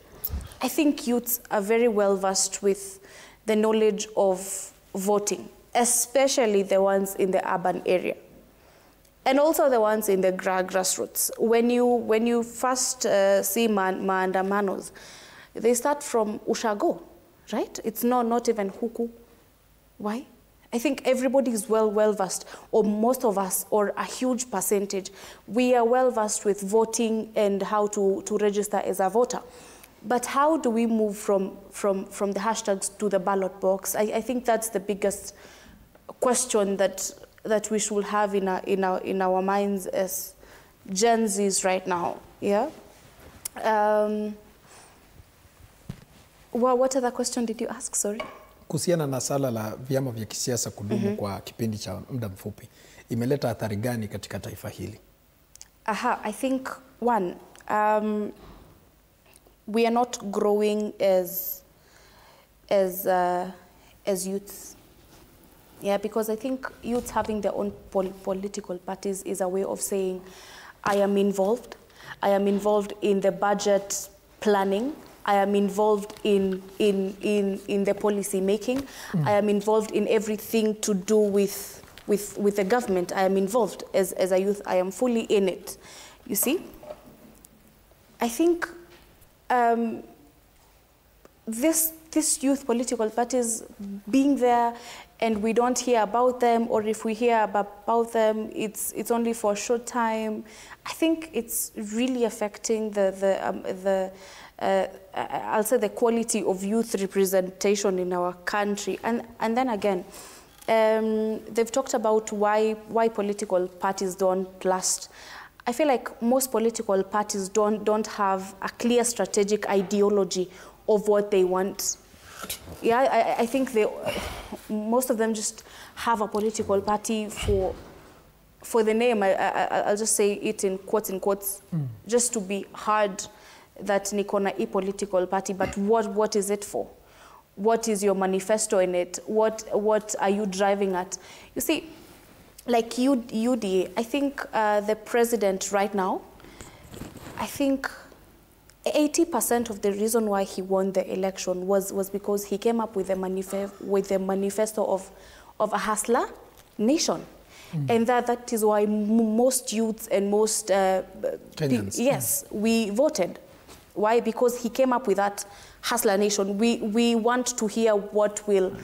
I think youths are very well versed with the knowledge of voting, especially the ones in the urban area. And also the ones in the grassroots. When you first see maandamanos, they start from Ushago, right? It's not even Huku. Why? I think everybody is well versed, or most of us, or a huge percentage, we are well versed with voting and how to register as a voter. But how do we move from the hashtags to the ballot box? I think that's the biggest question that we should have in our minds as Gen Zs right now. Yeah. What other question did you ask? Sorry.
Kuhusiana na sala la vyama vya kisiasa kudumu kwa kipindi cha muda mfupi, imeleta athari gani katika taifa hili?
I think one, we are not growing as youths. Yeah, because I think youths having their own political parties is a way of saying, I am involved. I am involved in the budget planning. I am involved in the policy making. I am involved in everything to do with the government. I am involved as a youth. I am fully in it. You see? I think this youth political parties being there and we don't hear about them, or if we hear about them, it's only for a short time. I think it's really affecting I'll say the quality of youth representation in our country. And then again, they've talked about why political parties don't last. I feel like most political parties don't have a clear strategic ideology of what they want. Yeah, I think most of them just have a political party for the name. I'll just say it in quotes, just to be heard that Nikona a political party, but what is it for? What is your manifesto in it? What are you driving at? You see, like UDA, I think the president right now, I think 80% of the reason why he won the election was because he came up with a manifesto of a hustler nation. And that is why most youths and most
Kenyans,
we voted. Why? Because he came up with that hustler nation. We want to hear what will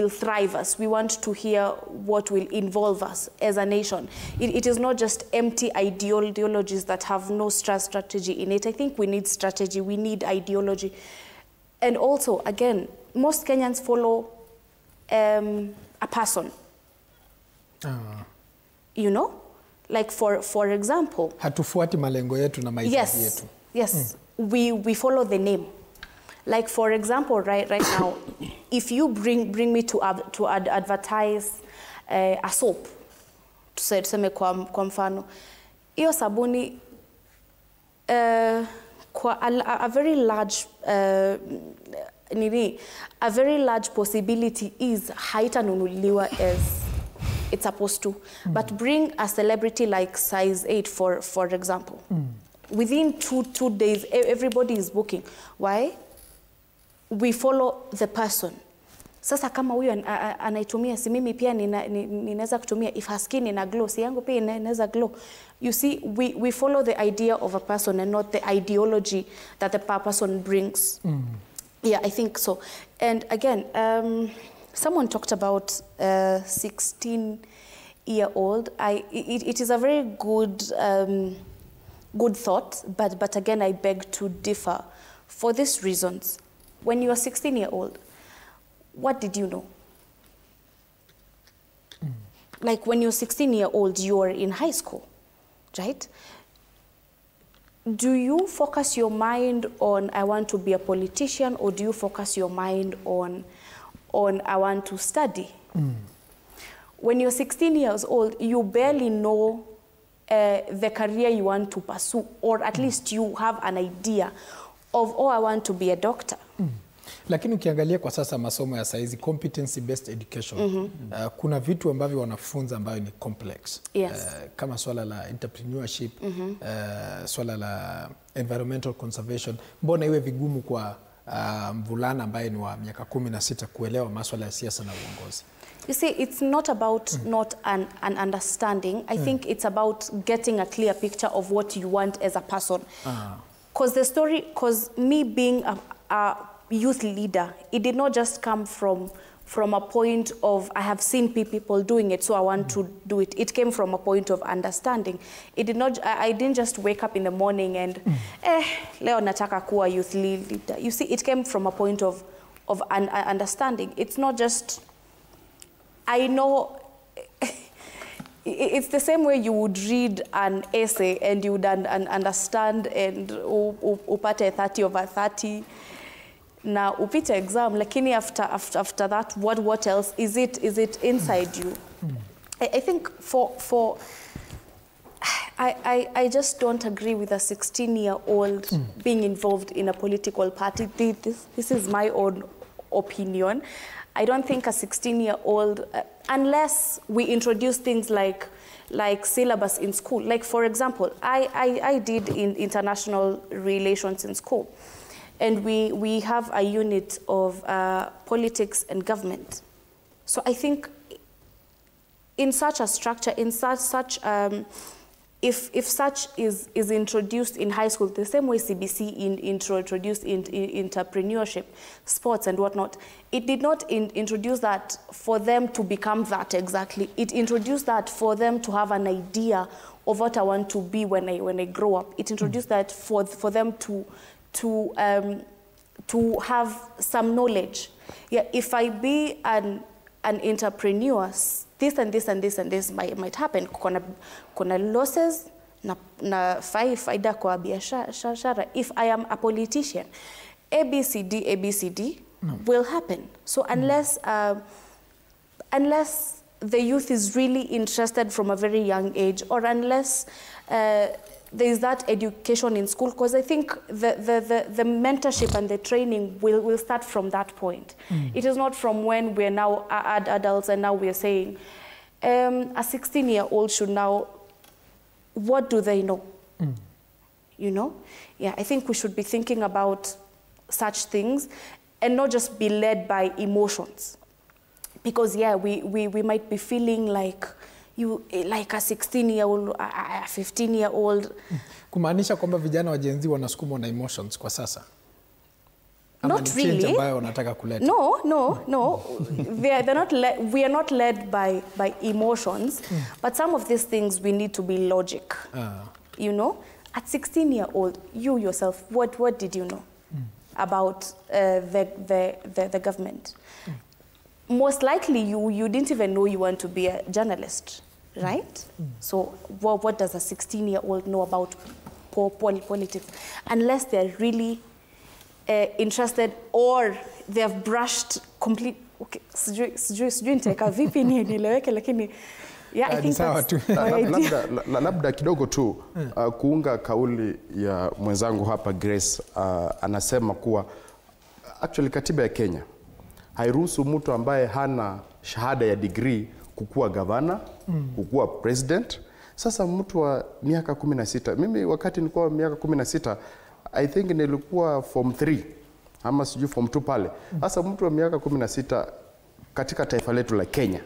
thrive us. We want to hear what will involve us as a nation. It is not just empty ideologies that have no strategy in it. I think we need strategy. We need ideology. And also, again, most Kenyans follow a person. You know? Like for example,
hatufuati malengo yetu na mahitaji yetu.
Yes. We follow the name. Like for example, right now, if you bring me to advertise a soap, tuseme kwa mfano, hiyo sabuni kwa a very large a very large possibility is haitanunuliwa as it's supposed to. But bring a celebrity like Size 8, for example. Within two days, everybody is booking. Why? We follow the person. Sasa kama huyo anaitumia, si mimi pia ninaweza kutumia. If her skin ina glow, si yangu pia inaweza glow. You see, we follow the idea of a person and not the ideology that the person brings. Yeah, I think so. And again, someone talked about 16-year-old. It is a very good thought, but again, I beg to differ for these reasons. When you are 16-year-old, what did you know? Like when you're 16-year-old, you are in high school, right? Do you focus your mind on, I want to be a politician, or do you focus your mind on I want to study? When you're 16 years old, you barely know the career you want to pursue, or at least you have an idea of, oh, I want to be a doctor.
Lakini ukiangalia kwa sasa masomo ya saizi competency based education, kuna vitu ambavyo wanafunza ambayo ni complex.
Yes.
Kama swala la entrepreneurship, swala la environmental conservation, mbona iwe vigumu kwa mvulana ambaye ni wa miaka 16 kuelewa masuala ya siasa na uongozi?
You see, it's not about not an understanding. I think it's about getting a clear picture of what you want as a person. Because me being a youth leader, it did not just come from a point of I have seen people doing it, so I want to do it. It came from a point of understanding. It did not. I didn't just wake up in the morning and leo nataka kuwa youth leader. You see, it came from a point of understanding. It's not just. I know. It's the same way you would read an essay and you would understand and upate 30/30. Na upite exam, lakini after that, what else is it inside you? I think I just don't agree with a 16-year-old being involved in a political party. This is my own opinion. I don't think a 16-year-old, unless we introduce things like syllabus in school. Like, for example, I did in international relations in school. And we have a unit of politics and government. So I think in such a structure, in such if such is introduced in high school, the same way CBC introduced in entrepreneurship, sports and whatnot, it did not introduce that for them to become that exactly. It introduced that for them to have an idea of what I want to be when I grow up. It introduced that for them to have some knowledge. Yeah, if I be an entrepreneur, this and this and this and this might happen. Kuna losses na faida kwa biashara. If I am a politician, ABCD will happen. So unless the youth is really interested from a very young age, or unless there is that education in school, because I think the mentorship and the training will start from that point. It is not from when we're now adults and now we're saying, a 16-year-old should now, what do they know? You know? Yeah, I think we should be thinking about such things and not just be led by emotions. Because yeah, we might be feeling like like a 16-year-old, a 15-year-old.
Kumaanisha kwamba vijana wa Gen Z wanasukumwa na emotions kwa sasa?
Not really.
Ambayo wanataka kuleta?
No. We are not led by emotions, but some of these things we need to be logic. You know, at 16-year-old, you yourself, what did you know about the government? Most likely you didn't even know you want to be a journalist, right? So what does a 16-year-old know about politics? Unless they're really interested or they have brushed complete. Okay, sijui nitaweka vipi nieleweke, lakini yeah, I think that's
labda kidogo tu kuunga kauli ya mwenzangu hapa Grace. Anasema kuwa actually katiba ya Kenya hairuhusu mtu ambaye hana shahada ya degree kukua gavana, kukua president. Sasa mtu wa miaka 16, mimi wakati nilikuwa miaka 16, I think nilikuwa form 3 ama sijui form 2 pale. Sasa mtu wa miaka 16 katika taifa letu la Kenya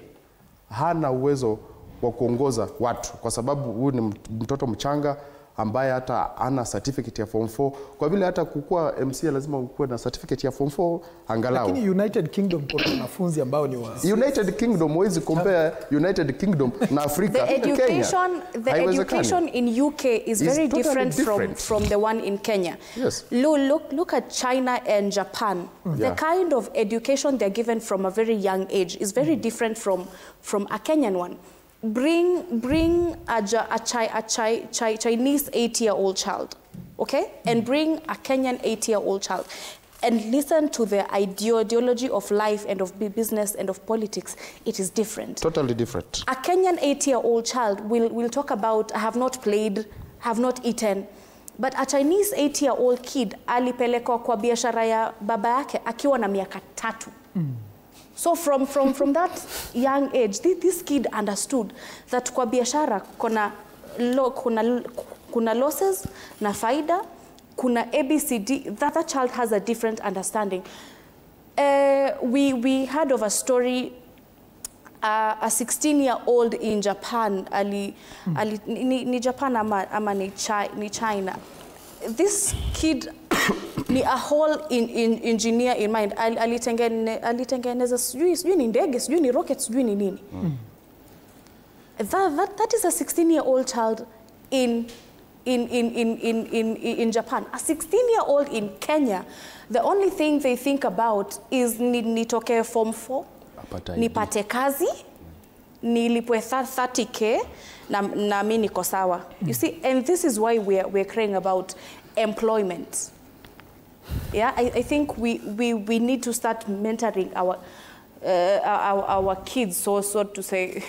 hana uwezo wa kuongoza watu, kwa sababu huyu ni mtoto mchanga ambaye hata ana certificate ya form 4. Kwa vile hata kukua MC lazima ukuwe na certificate ya form 4 angalau.
Lakini United Kingdom kuna wanafunzi ambao ni wa
United Kingdom, huwezi compare United Kingdom na Afrika.
The education in UK is very different from the one in Kenya.
Yes.
Look at China and Japan. The kind of education they're given from a very young age is very different from a Kenyan one. Bring a Chinese 8-year-old child, okay? And bring a Kenyan 8-year-old child and listen to their ideology of life and of business and of politics. It is different.
Totally different.
A Kenyan 8-year-old child will talk about, I have not played, have not eaten. But a Chinese 8-year-old kid alipelekwa kwa biashara ya baba yake akiwa na miaka 3. So from that young age, this kid understood that kwa biashara kuna losses na faida, kuna ABCD. That child has a different understanding. We heard of a story, a 16-year-old in Japan, ni Japan ama ni China. This kid ni a whole engineer in mind. Alitengeneza sijui ni ndege, sijui ni rocket, sijui ni nini. That is a 16-year-old child in Japan. A 16-year-old in Kenya, the only thing they think about is nitoke form 4, nipate kazi, nilipwe 30K, na mimi niko sawa. You see, and this is why we're crying about employment. Yeah, I think we need to start mentoring our kids, so to say,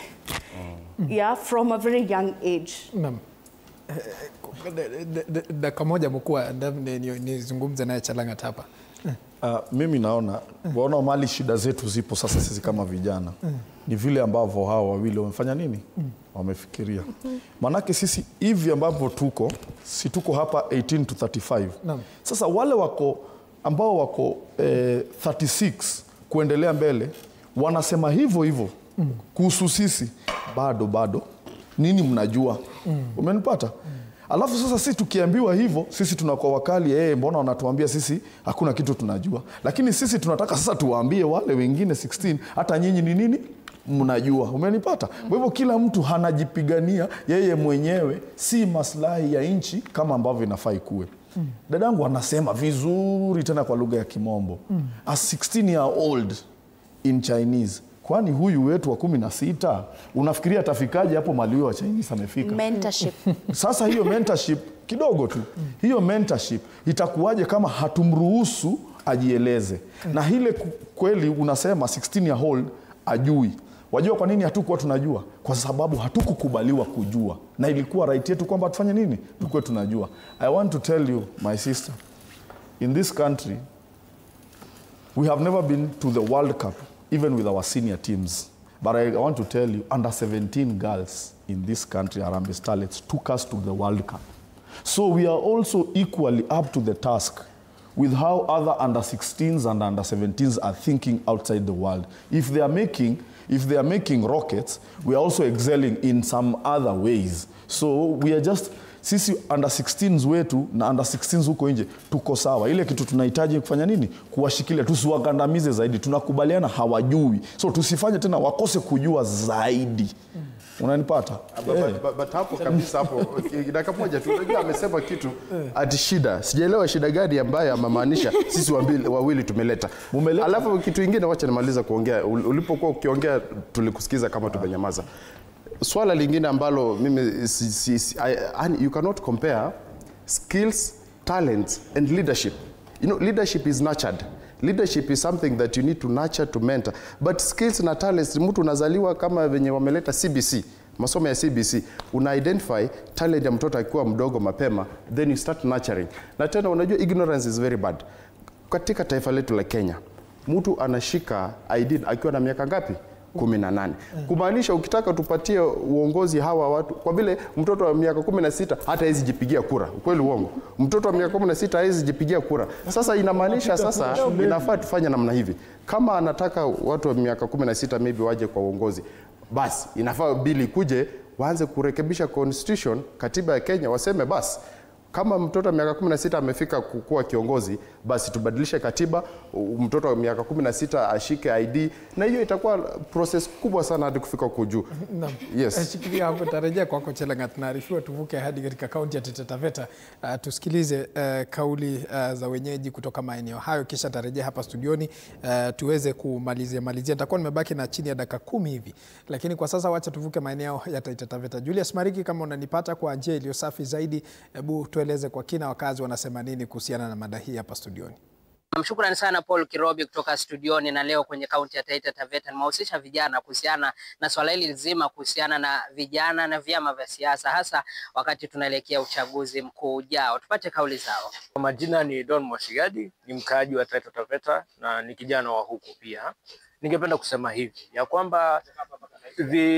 yeah, from a very young age.
Dakika moja mkuu, nizungumze naye Chelangat hapa.
Mimi naona mali shida zetu zipo sasa sisi kama vijana. Ni vile ambavyo hao wawili wamefanya nini? Wamefikiria. Manake sisi hivi ambavyo tuko hapa 18 to 35. Sasa wale ambao wako 36 kuendelea mbele wanasema hivyo kuhusu sisi bado nini mnajua? Umenipata? Alafu sasa sisi tukiambiwa hivyo, sisi tunakuwa wakali, mbona wanatuambia sisi hakuna kitu tunajua. Lakini sisi tunataka sasa tuwaambie wale wengine 16 hata nyinyi ni nini mnajua. Umenipata? Kwa hivyo kila mtu hanajipigania yeye mwenyewe, si maslahi ya nchi kama ambavyo inafaa kuwe. Dadangu anasema vizuri tena kwa lugha ya Kimombo. A 16-year-old in Chinese. Kwani huyu wetu wa 16 unafikiria atafikaje hapo mali wa Chinese amefika?
Mentorship. Sasa
hiyo mentorship kidogo tu. Hiyo mentorship itakuwaje kama hatumruhusu ajieleze? Na ile kweli unasema 16-year-old ajui. Wajua kwa nini hatukuwa tunajua? Kwa sababu hatukukubaliwa kujua. Na ilikuwa right yetu kwamba tufanye nini? Tukue tunajua. I want to tell you, my sister, in this country, we have never been to the World Cup, even with our senior teams. But I want to tell you, under 17 girls in this country, Harambee Starlets, took us to the World Cup. So we are also equally up to the task with how other under 16s and under 17s are thinking outside the world. If they are making rockets, we are also excelling in some other ways. So we are just, sisi under 16s wetu na under 16s huko nje tuko sawa. Ile kitu tunahitaji kufanya nini? Kuwashikilia, tusiwagandamize zaidi. Tunakubaliana hawajui. So tusifanye tena wakose kujua zaidi. Unanipata?
But hapo kabisa hapo dakika moja tu unajua amesema kitu ati shida. Sijaelewa shida gani ambayo amemaanisha sisi wawili tumeleta. Alafu kitu kingine wacha nimaliza kuongea. Ulipokuwa ukiongea tulikusikiza kama tumenyamaza. Swala lingine ambalo mimi you cannot compare skills, talents and leadership. You know, leadership is nurtured. Leadership is something that you need to nurture, to mentor. But skills na talents, mtu unazaliwa kama venye wameleta CBC, masomo ya CBC, una-identify talent ya mtoto akiwa mdogo mapema, then you start nurturing. Na tena unajua ignorance is very bad. Katika taifa letu la Kenya, mtu anashika ID akiwa na miaka ngapi? 18. Kumaanisha ukitaka tupatie uongozi hawa watu, kwa vile mtoto wa miaka 16 hata hawezi jipigia kura. Ukweli uongo? Mtoto wa miaka 16 hawezi jipigia kura. Sasa inamaanisha sasa inafaa tufanye namna hivi. Kama anataka watu wa miaka 16 maybe waje kwa uongozi, basi inafaa bili kuje waanze kurekebisha constitution, katiba ya Kenya, waseme basi kama mtoto wa miaka 16 amefika kuwa kiongozi, basi tubadilishe katiba, mtoto wa miaka 16 ashike ID, na hiyo itakuwa process kubwa sana hadi kufika kujuu.
Naam.
Yes.
Shikilia hapo, tarejea kwako Chelangat. Tunaarifiwa tuvuke hadi katika kaunti ya Taita Taveta, tusikilize kauli za wenyeji kutoka maeneo hayo, kisha tarejea hapa studioni tuweze kumalizia. Nitakuwa nimebaki na chini ya dakika 10 hivi. Lakini kwa sasa wacha tuvuke maeneo ya Taita Taveta. Julius Mariki, kama unanipata kwa njia iliyo safi zaidi, hebu tueleze kwa kina wakazi wanasema nini kuhusiana na mada hii hapa studioni.
Shukrani sana Paul Kirobi kutoka studioni, na leo kwenye kaunti ya Taita Taveta nimehusisha vijana kuhusiana na swala hili nzima kuhusiana na vijana na vyama vya siasa, hasa wakati tunaelekea uchaguzi mkuu ujao. Tupate kauli zao.
Majina ni Don Mwashigadi, ni mkaaji wa Taita Taveta na ni kijana wa huku pia. Ningependa kusema hivi ya kwamba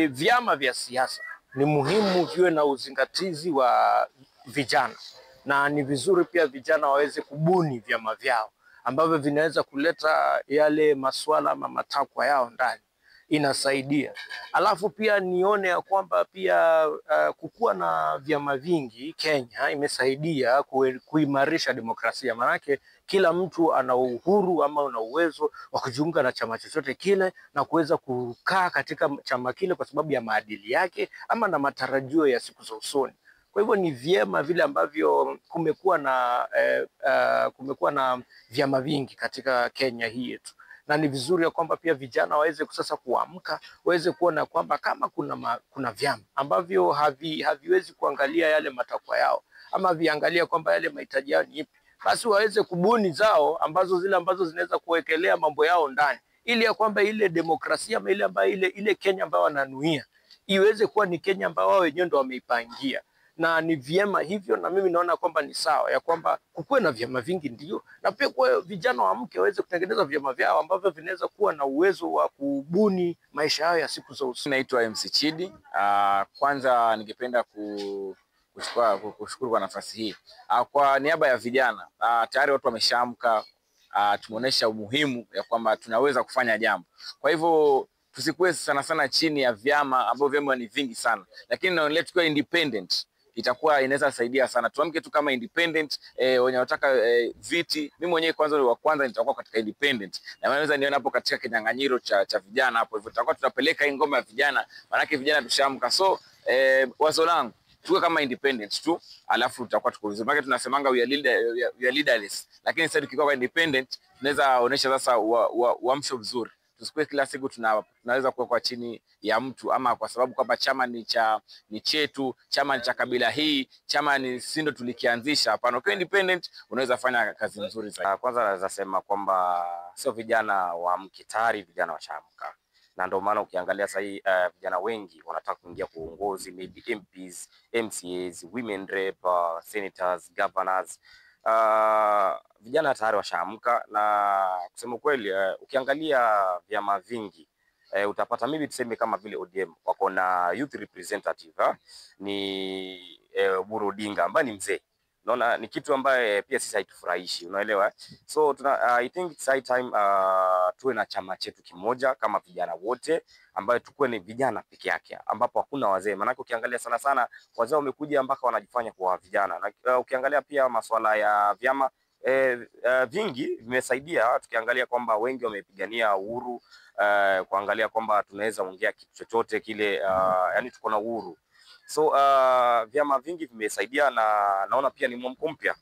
vyama vya siasa ni muhimu viwe na uzingatizi wa vijana, na ni vizuri pia vijana waweze kubuni vyama vyao ambavyo vinaweza kuleta yale masuala ama matakwa yao ndani. Inasaidia. Alafu pia nione ya kwamba pia kukuwa na vyama vingi Kenya imesaidia kuimarisha demokrasia. Manake kila mtu ana uhuru ama una uwezo wa kujiunga na chama chochote kile na kuweza kukaa katika chama kile kwa sababu ya maadili yake ama na matarajio ya siku za usoni. Kwa hivyo ni vyema vile ambavyo kumekuwa na vyama vingi katika Kenya hii yetu. Na ni vizuri ya kwamba pia vijana waweze sasa kuamka, waweze kuona kwamba kama kuna vyama ambavyo haviwezi kuangalia yale matakwa yao ama viangalia kwamba yale mahitaji yao ni ipi, basi waweze kubuni zao ambazo zinaweza kuwekelea mambo yao ndani, ili ya kwamba ile demokrasia ama ile Kenya ambayo wananuia iweze kuwa ni Kenya ambayo wao wenyewe ndio wameipangia. Na ni vyema hivyo, na mimi naona kwamba ni sawa ya kwamba kukuwe na vyama vingi ndio, na pia kwa vijana waamke waweze kutengeneza vyama vyao ambavyo vinaweza kuwa na uwezo wa kubuni maisha yao ya siku za usoni.
Naitwa MC Chidi. Kwanza ningependa kushukuru kwa nafasi hii. Kwa niaba ya vijana, tayari watu wameshaamka, tumeonyesha umuhimu ya kwamba tunaweza kufanya jambo. Kwa hivyo tusikuwe sana chini ya vyama ambavyo vyama ni vingi sana, lakini na let's go independent. Inaweza saidia sana. Tuamke tu kama independent, wenye wanataka viti. Mimi mwenyewe kwanza nitakuwa katika independent. Na naweza niona hapo katika kinyang'anyiro cha vijana hapo. Hivyo tutakuwa tunapeleka hii ngoma ya vijana, maana vijana tushaamka. So wazo langu tuwe kama independent tu, alafu tutakuwa tuko vizuri. Maana tunasemanga we are leaderless. Lakini sasa tukiwa independent tunaweza onyesha sasa uamsho vizuri. Tusikue kila siku tunaweza kuwa kwa chini ya mtu, ama kwa sababu kwamba chama ni chetu, chama ni cha kabila hii, chama ni sindo tulikianzisha. Hapana, ukiwa independent unaweza fanya kazi nzuri zaidi.
Kwanza naweza sema kwamba sio vijana wa mkitari, vijana washaamka. Na ndio maana ukiangalia sasa hii vijana wengi wanataka kuingia kwa uongozi, maybe MPs, MCAs, women rep, senators, governors. Vijana tayari washaamka, na kusema kweli ukiangalia vyama vingi utapata maybe tuseme kama vile ODM wako na youth representative ni Oburu Odinga ambaye ni mzee. Naona ni kitu ambaye pia sisi haitufurahishi, unaelewa. So I think it's high time tuwe na chama chetu kimoja kama vijana wote, ambayo tukue ni vijana peke yake, ambapo hakuna wazee. Maana ukiangalia sana wazee wamekuja mpaka wanajifanya kwa vijana. Na ukiangalia pia masuala ya vyama vingi vimesaidia, tukiangalia kwamba wengi wamepigania uhuru, kuangalia kwamba tunaweza ongea kitu chochote kile, yani tuko na uhuru. So vyama vingi vimesaidia, na naona pia ni mwamko mpya.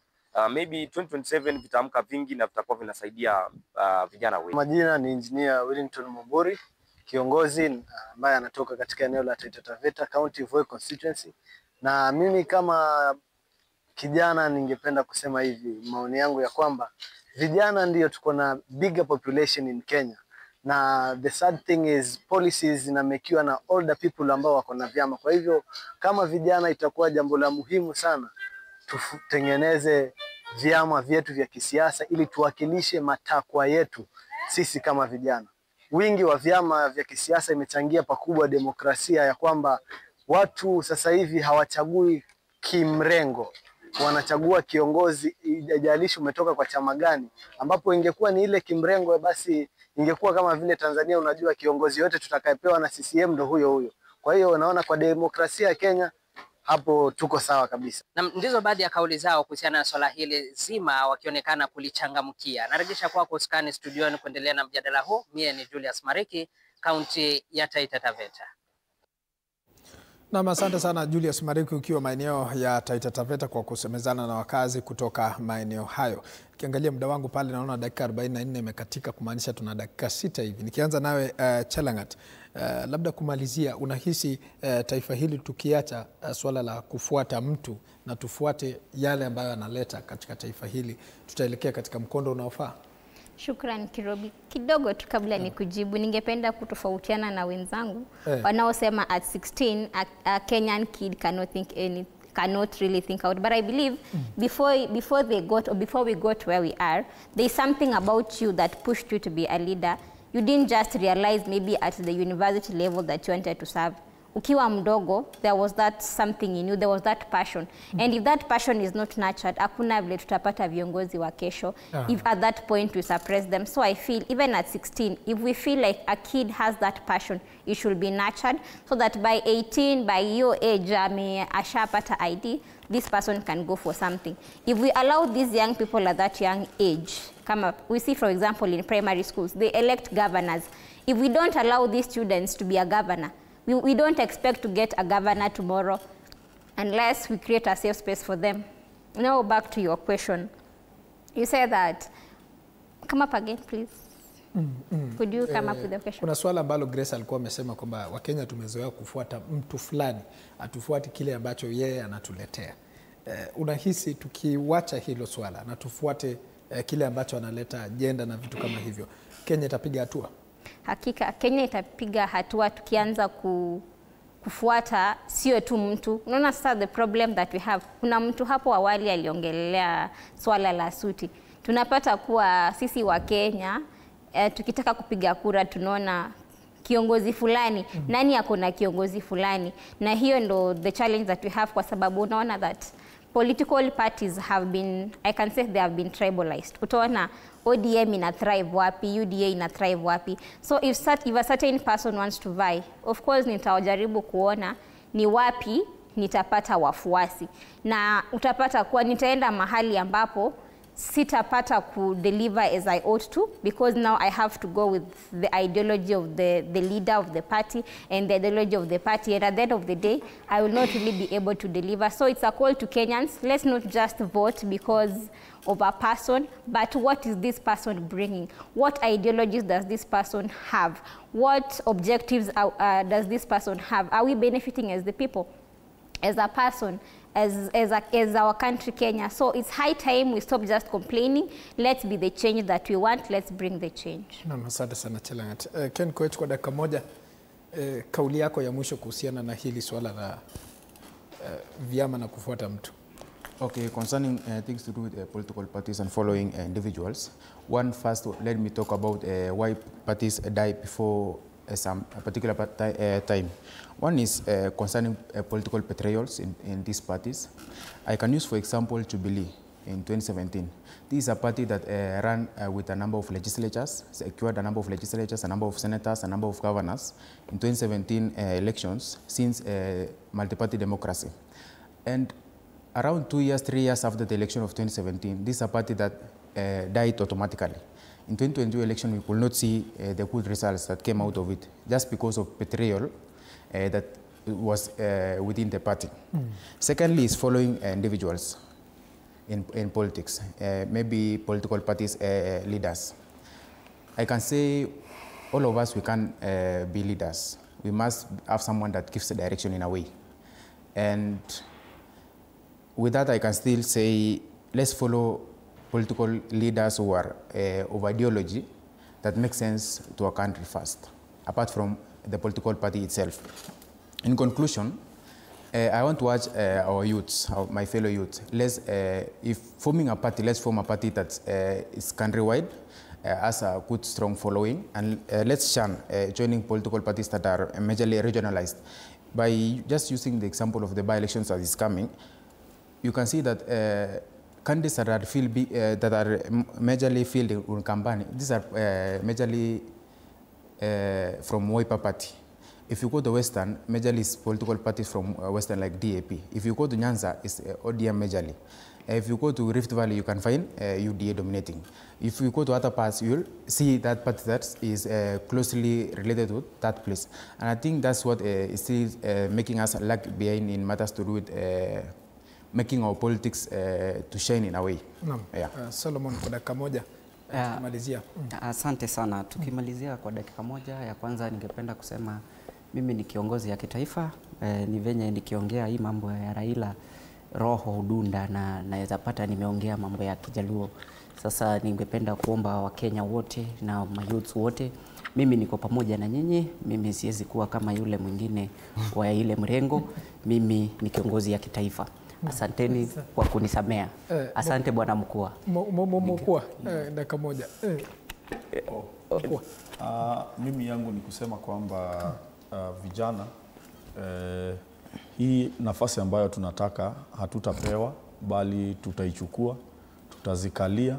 Maybe 2027 vitaamka vingi na vitakuwa vinasaidia vijana wengi.
Majina ni Engineer Wellington Mobori, kiongozi ambaye anatoka katika eneo la Taita Taveta County Voi Constituency. Na mimi kama kijana ningependa kusema hivi, maoni yangu ya kwamba vijana ndio tuko na bigger population in Kenya. Na the sad thing is policies zinamekiwa na older people ambao wako na vyama. Kwa hivyo kama vijana itakuwa jambo la muhimu sana tutengeneze vyama vyetu vya kisiasa ili tuwakilishe matakwa yetu sisi kama vijana. Wingi wa vyama vya kisiasa imechangia pakubwa demokrasia, ya kwamba watu sasa hivi hawachagui kimrengo, wanachagua kiongozi ijalishi umetoka kwa chama gani. Ambapo ingekuwa ni ile kimrengo, basi ingekuwa kama vile Tanzania, unajua kiongozi yote tutakayepewa na CCM ndo huyo. Kwa hiyo unaona kwa demokrasia ya Kenya hapo tuko sawa kabisa.
Na ndizo baadhi ya kauli zao kuhusiana na swala hili zima, wakionekana kulichangamkia. Narejesha kwako Uskani studioni kuendelea na mjadala huu. Mie ni Julius Mariki, kaunti ya Taita Taveta.
Na asante sana Julius Mariki ukiwa maeneo ya Taita Taveta kwa kusemezana na wakazi kutoka maeneo hayo. Kiangalia muda wangu pale naona dakika 44 imekatika, kumaanisha tuna dakika 6 hivi. Nikianza nawe Chelangat, labda kumalizia, unahisi taifa hili tukiacha swala la kufuata mtu na tufuate yale ambayo analeta katika taifa hili, tutaelekea katika mkondo unaofaa?
Shukran Kirobi. Kidogo tu kabla nikujibu, ningependa kutofautiana na wenzangu wanaosema at 16 a Kenyan kid cannot really think out, but I believe before we got where we are, there's something about you that pushed you to be a leader. You didn't just realize maybe at the university level that you wanted to serve. Ukiwa mdogo, there was that something in you, there was that passion. And if that passion is not nurtured, hakuna vile tutapata viongozi wa kesho. If at that point we suppress them. So I feel even at 16, if we feel like a kid has that passion, it should be nurtured so that by 18, by your age, ashapata ID, this person can go for something. If we allow these young people at that young age, come up, we see for example in primary schools, they elect governors. If we don't allow these students to be a governor, we don't expect to get a governor tomorrow unless we create a safe space for them. Now back to your question. You said that, come up again please. Could you come up with the question?
Kuna swala ambalo Grace alikuwa amesema kwamba Wakenya tumezoea kufuata mtu fulani, atufuati kile ambacho yeye anatuletea. Unahisi tukiwacha hilo swala na tufuate kile ambacho analeta agenda na vitu kama hivyo, Kenya itapiga hatua?
Hakika Kenya itapiga hatua tukianza kufuata sio tu mtu. Unaona sasa the problem that we have. Kuna mtu hapo awali aliongelea swala la suti. Tunapata kuwa sisi wa Kenya tukitaka kupiga kura tunaona kiongozi fulani, nani ako na kiongozi fulani, na hiyo ndo the challenge that we have, kwa sababu unaona that political parties have been, I can say they have been tribalized. Utaona ODM ina thrive wapi, UDA ina thrive wapi. So if a certain person wants to vie, of course nitajaribu kuona ni wapi nitapata wafuasi, na utapata kuwa nitaenda mahali ambapo sitapata ku deliver as I ought to, because now I have to go with the ideology of the leader of the party and the ideology of the party, and at the end of the day I will not really be able to deliver. So it's a call to Kenyans, let's not just vote because of a person, but what is this person bringing? What ideologies does this person have? What objectives does this person have? Are we benefiting as the people, as a person, as our country Kenya? So it's high time we stop just complaining. Let's be the change that we want. Let's bring the change.
Naam, asante sana Chelangat. Ken Koech, kwa dakika moja, kauli yako ya mwisho kuhusiana na hili swala la vyama na kufuata mtu.
Okay, concerning things to do with political parties and following individuals. One, first, let me talk about why parties die before some particular time. One is concerning political betrayals in these parties. I can use, for example, Jubilee in 2017. This is a party that ran with a number of legislatures, secured a number of legislatures, a number of senators, a number of governors in 2017 elections since multi-party democracy. And around 2 years, 3 years after the election of 2017, this is a party that died automatically. In 2022 election, we could not see the good results that came out of it, just because of betrayal that was within the party. Secondly is following individuals in politics, maybe political parties leaders. I can say all of us, we can be leaders. We must have someone that gives the direction in a way. And with that, I can still say, let's follow political leaders who are of ideology that makes sense to a country first, apart from the political party itself. In conclusion, I want to urge our youths, my fellow youths, if forming a party, let's form a party that is countrywide, has a good, strong following, and let's shun joining political parties that are majorly regionalized. By just using the example of the by-elections that is coming, you can see that candidates that are majorly filled in Ukambani, these are majorly from Wiper Party. If you go to Western, majorly is political parties from Western like DAP. If you go to Nyanza, it's ODM majorly. If you go to Rift Valley, you can find UDA dominating. If you go to other parts, you'll see that party that is closely related to that place. And I think that's what is still making us lag behind in matters to do with making our politics to shine in a way.
Naam. Yeah. Solomon, kwa dakika moja tukimalizia.
Asante sana. Tukimalizia kwa dakika moja, ya kwanza ningependa kusema mimi ni kiongozi ya kitaifa, ni venye nikiongea hii mambo ya Raila roho udunda na naweza pata nimeongea mambo ya Kijaluo. Sasa ningependa kuomba Wakenya wote na mayouth wote, mimi niko pamoja na nyinyi. Mimi siwezi kuwa kama yule mwingine wa ile mrengo. Mimi ni kiongozi ya kitaifa. Asanteni kwa kunisamea. Asante bwana mkuu.
Mkuu, dakika moja.
Mimi yangu ni kusema kwamba vijana hii nafasi ambayo tunataka hatutapewa, bali tutaichukua, tutazikalia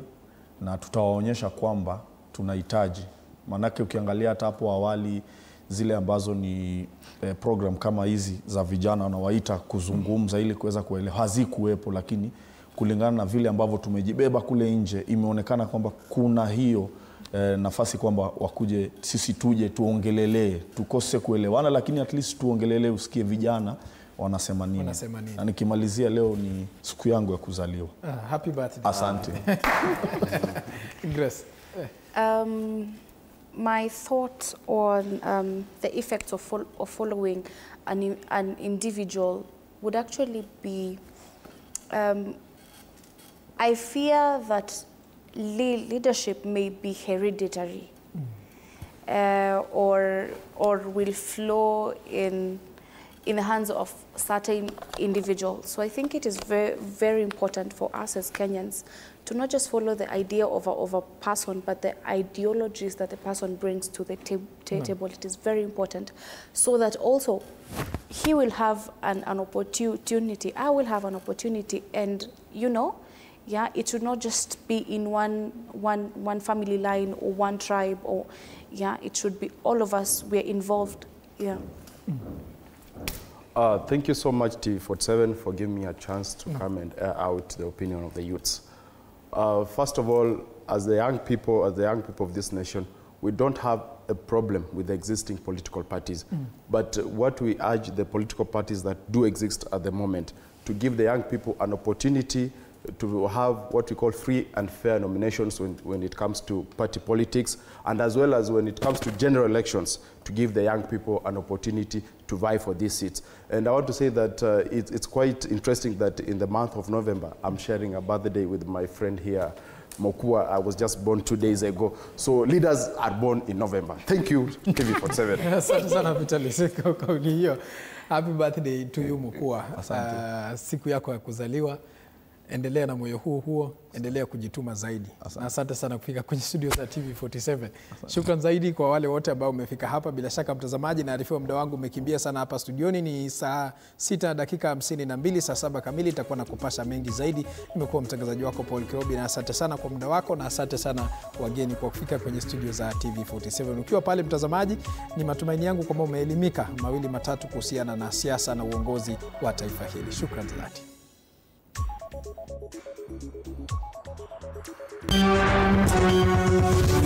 na tutawaonyesha kwamba tunahitaji. Manake ukiangalia hata hapo awali zile ambazo ni program kama hizi za vijana wanawaita kuzungumza ili kuweza kuelewa, hazikuwepo, lakini kulingana na vile ambavyo tumejibeba kule nje imeonekana kwamba kuna hiyo nafasi kwamba wakuje sisi tuje tuongelelee, tukose kuelewana lakini at least tuongelelee, usikie vijana wanasema nini. Na nikimalizia, leo ni siku yangu ya kuzaliwa.
Happy birthday.
Asante.
Grace.
My thoughts on the effects of following an individual would actually be, I fear that leadership may be hereditary, or will flow in the hands of certain individuals. So I think it is very, very important for us as Kenyans to not just follow the idea of a person, but the ideologies that the person brings to the table. It is very important, so that also he will have an opportunity, I will have an opportunity, and yeah, it should not just be in one family line or one tribe, or it should be all of us. We're involved. Yeah.
Thank you so much, TV47, for giving me a chance to come and air out the opinion of the youths. First of all, as the young people of this nation, we don't have a problem with the existing political parties. But what we urge the political parties that do exist at the moment, to give the young people an opportunity to have what we call free and fair nominations when it comes to party politics, and as well as when it comes to general elections, to give the young people an opportunity to vie for these seats. And I want to say that it's quite interesting that in the month of November, I'm sharing a birthday with my friend here, Mokua. I was just born 2 days ago. So leaders are born in November. Thank you, TV47.
Asante sana Vitalis kwa kauli hiyo. Happy birthday to you, Mokua. Siku yako ya kuzaliwa. Endelea na moyo huo, endelea kujituma zaidi. Na asante sana kufika kwenye studio za TV47. Shukrani zaidi kwa wale wote ambao umefika hapa. Bila shaka mtazamaji, naarifiwa muda wangu umekimbia sana hapa studioni. Ni saa 6 dakika 52, saa 7 kamili itakuwa na kupasha mengi zaidi. Nimekuwa mtangazaji wako Paul Kirobi, na asante sana kwa muda wako, na asante sana wageni kwa kufika kwenye studio za TV47. Ukiwa pale mtazamaji, ni matumaini yangu kwamba umeelimika mawili matatu kuhusiana na siasa na uongozi wa taifa hili. Shukrani dhati. Thank you.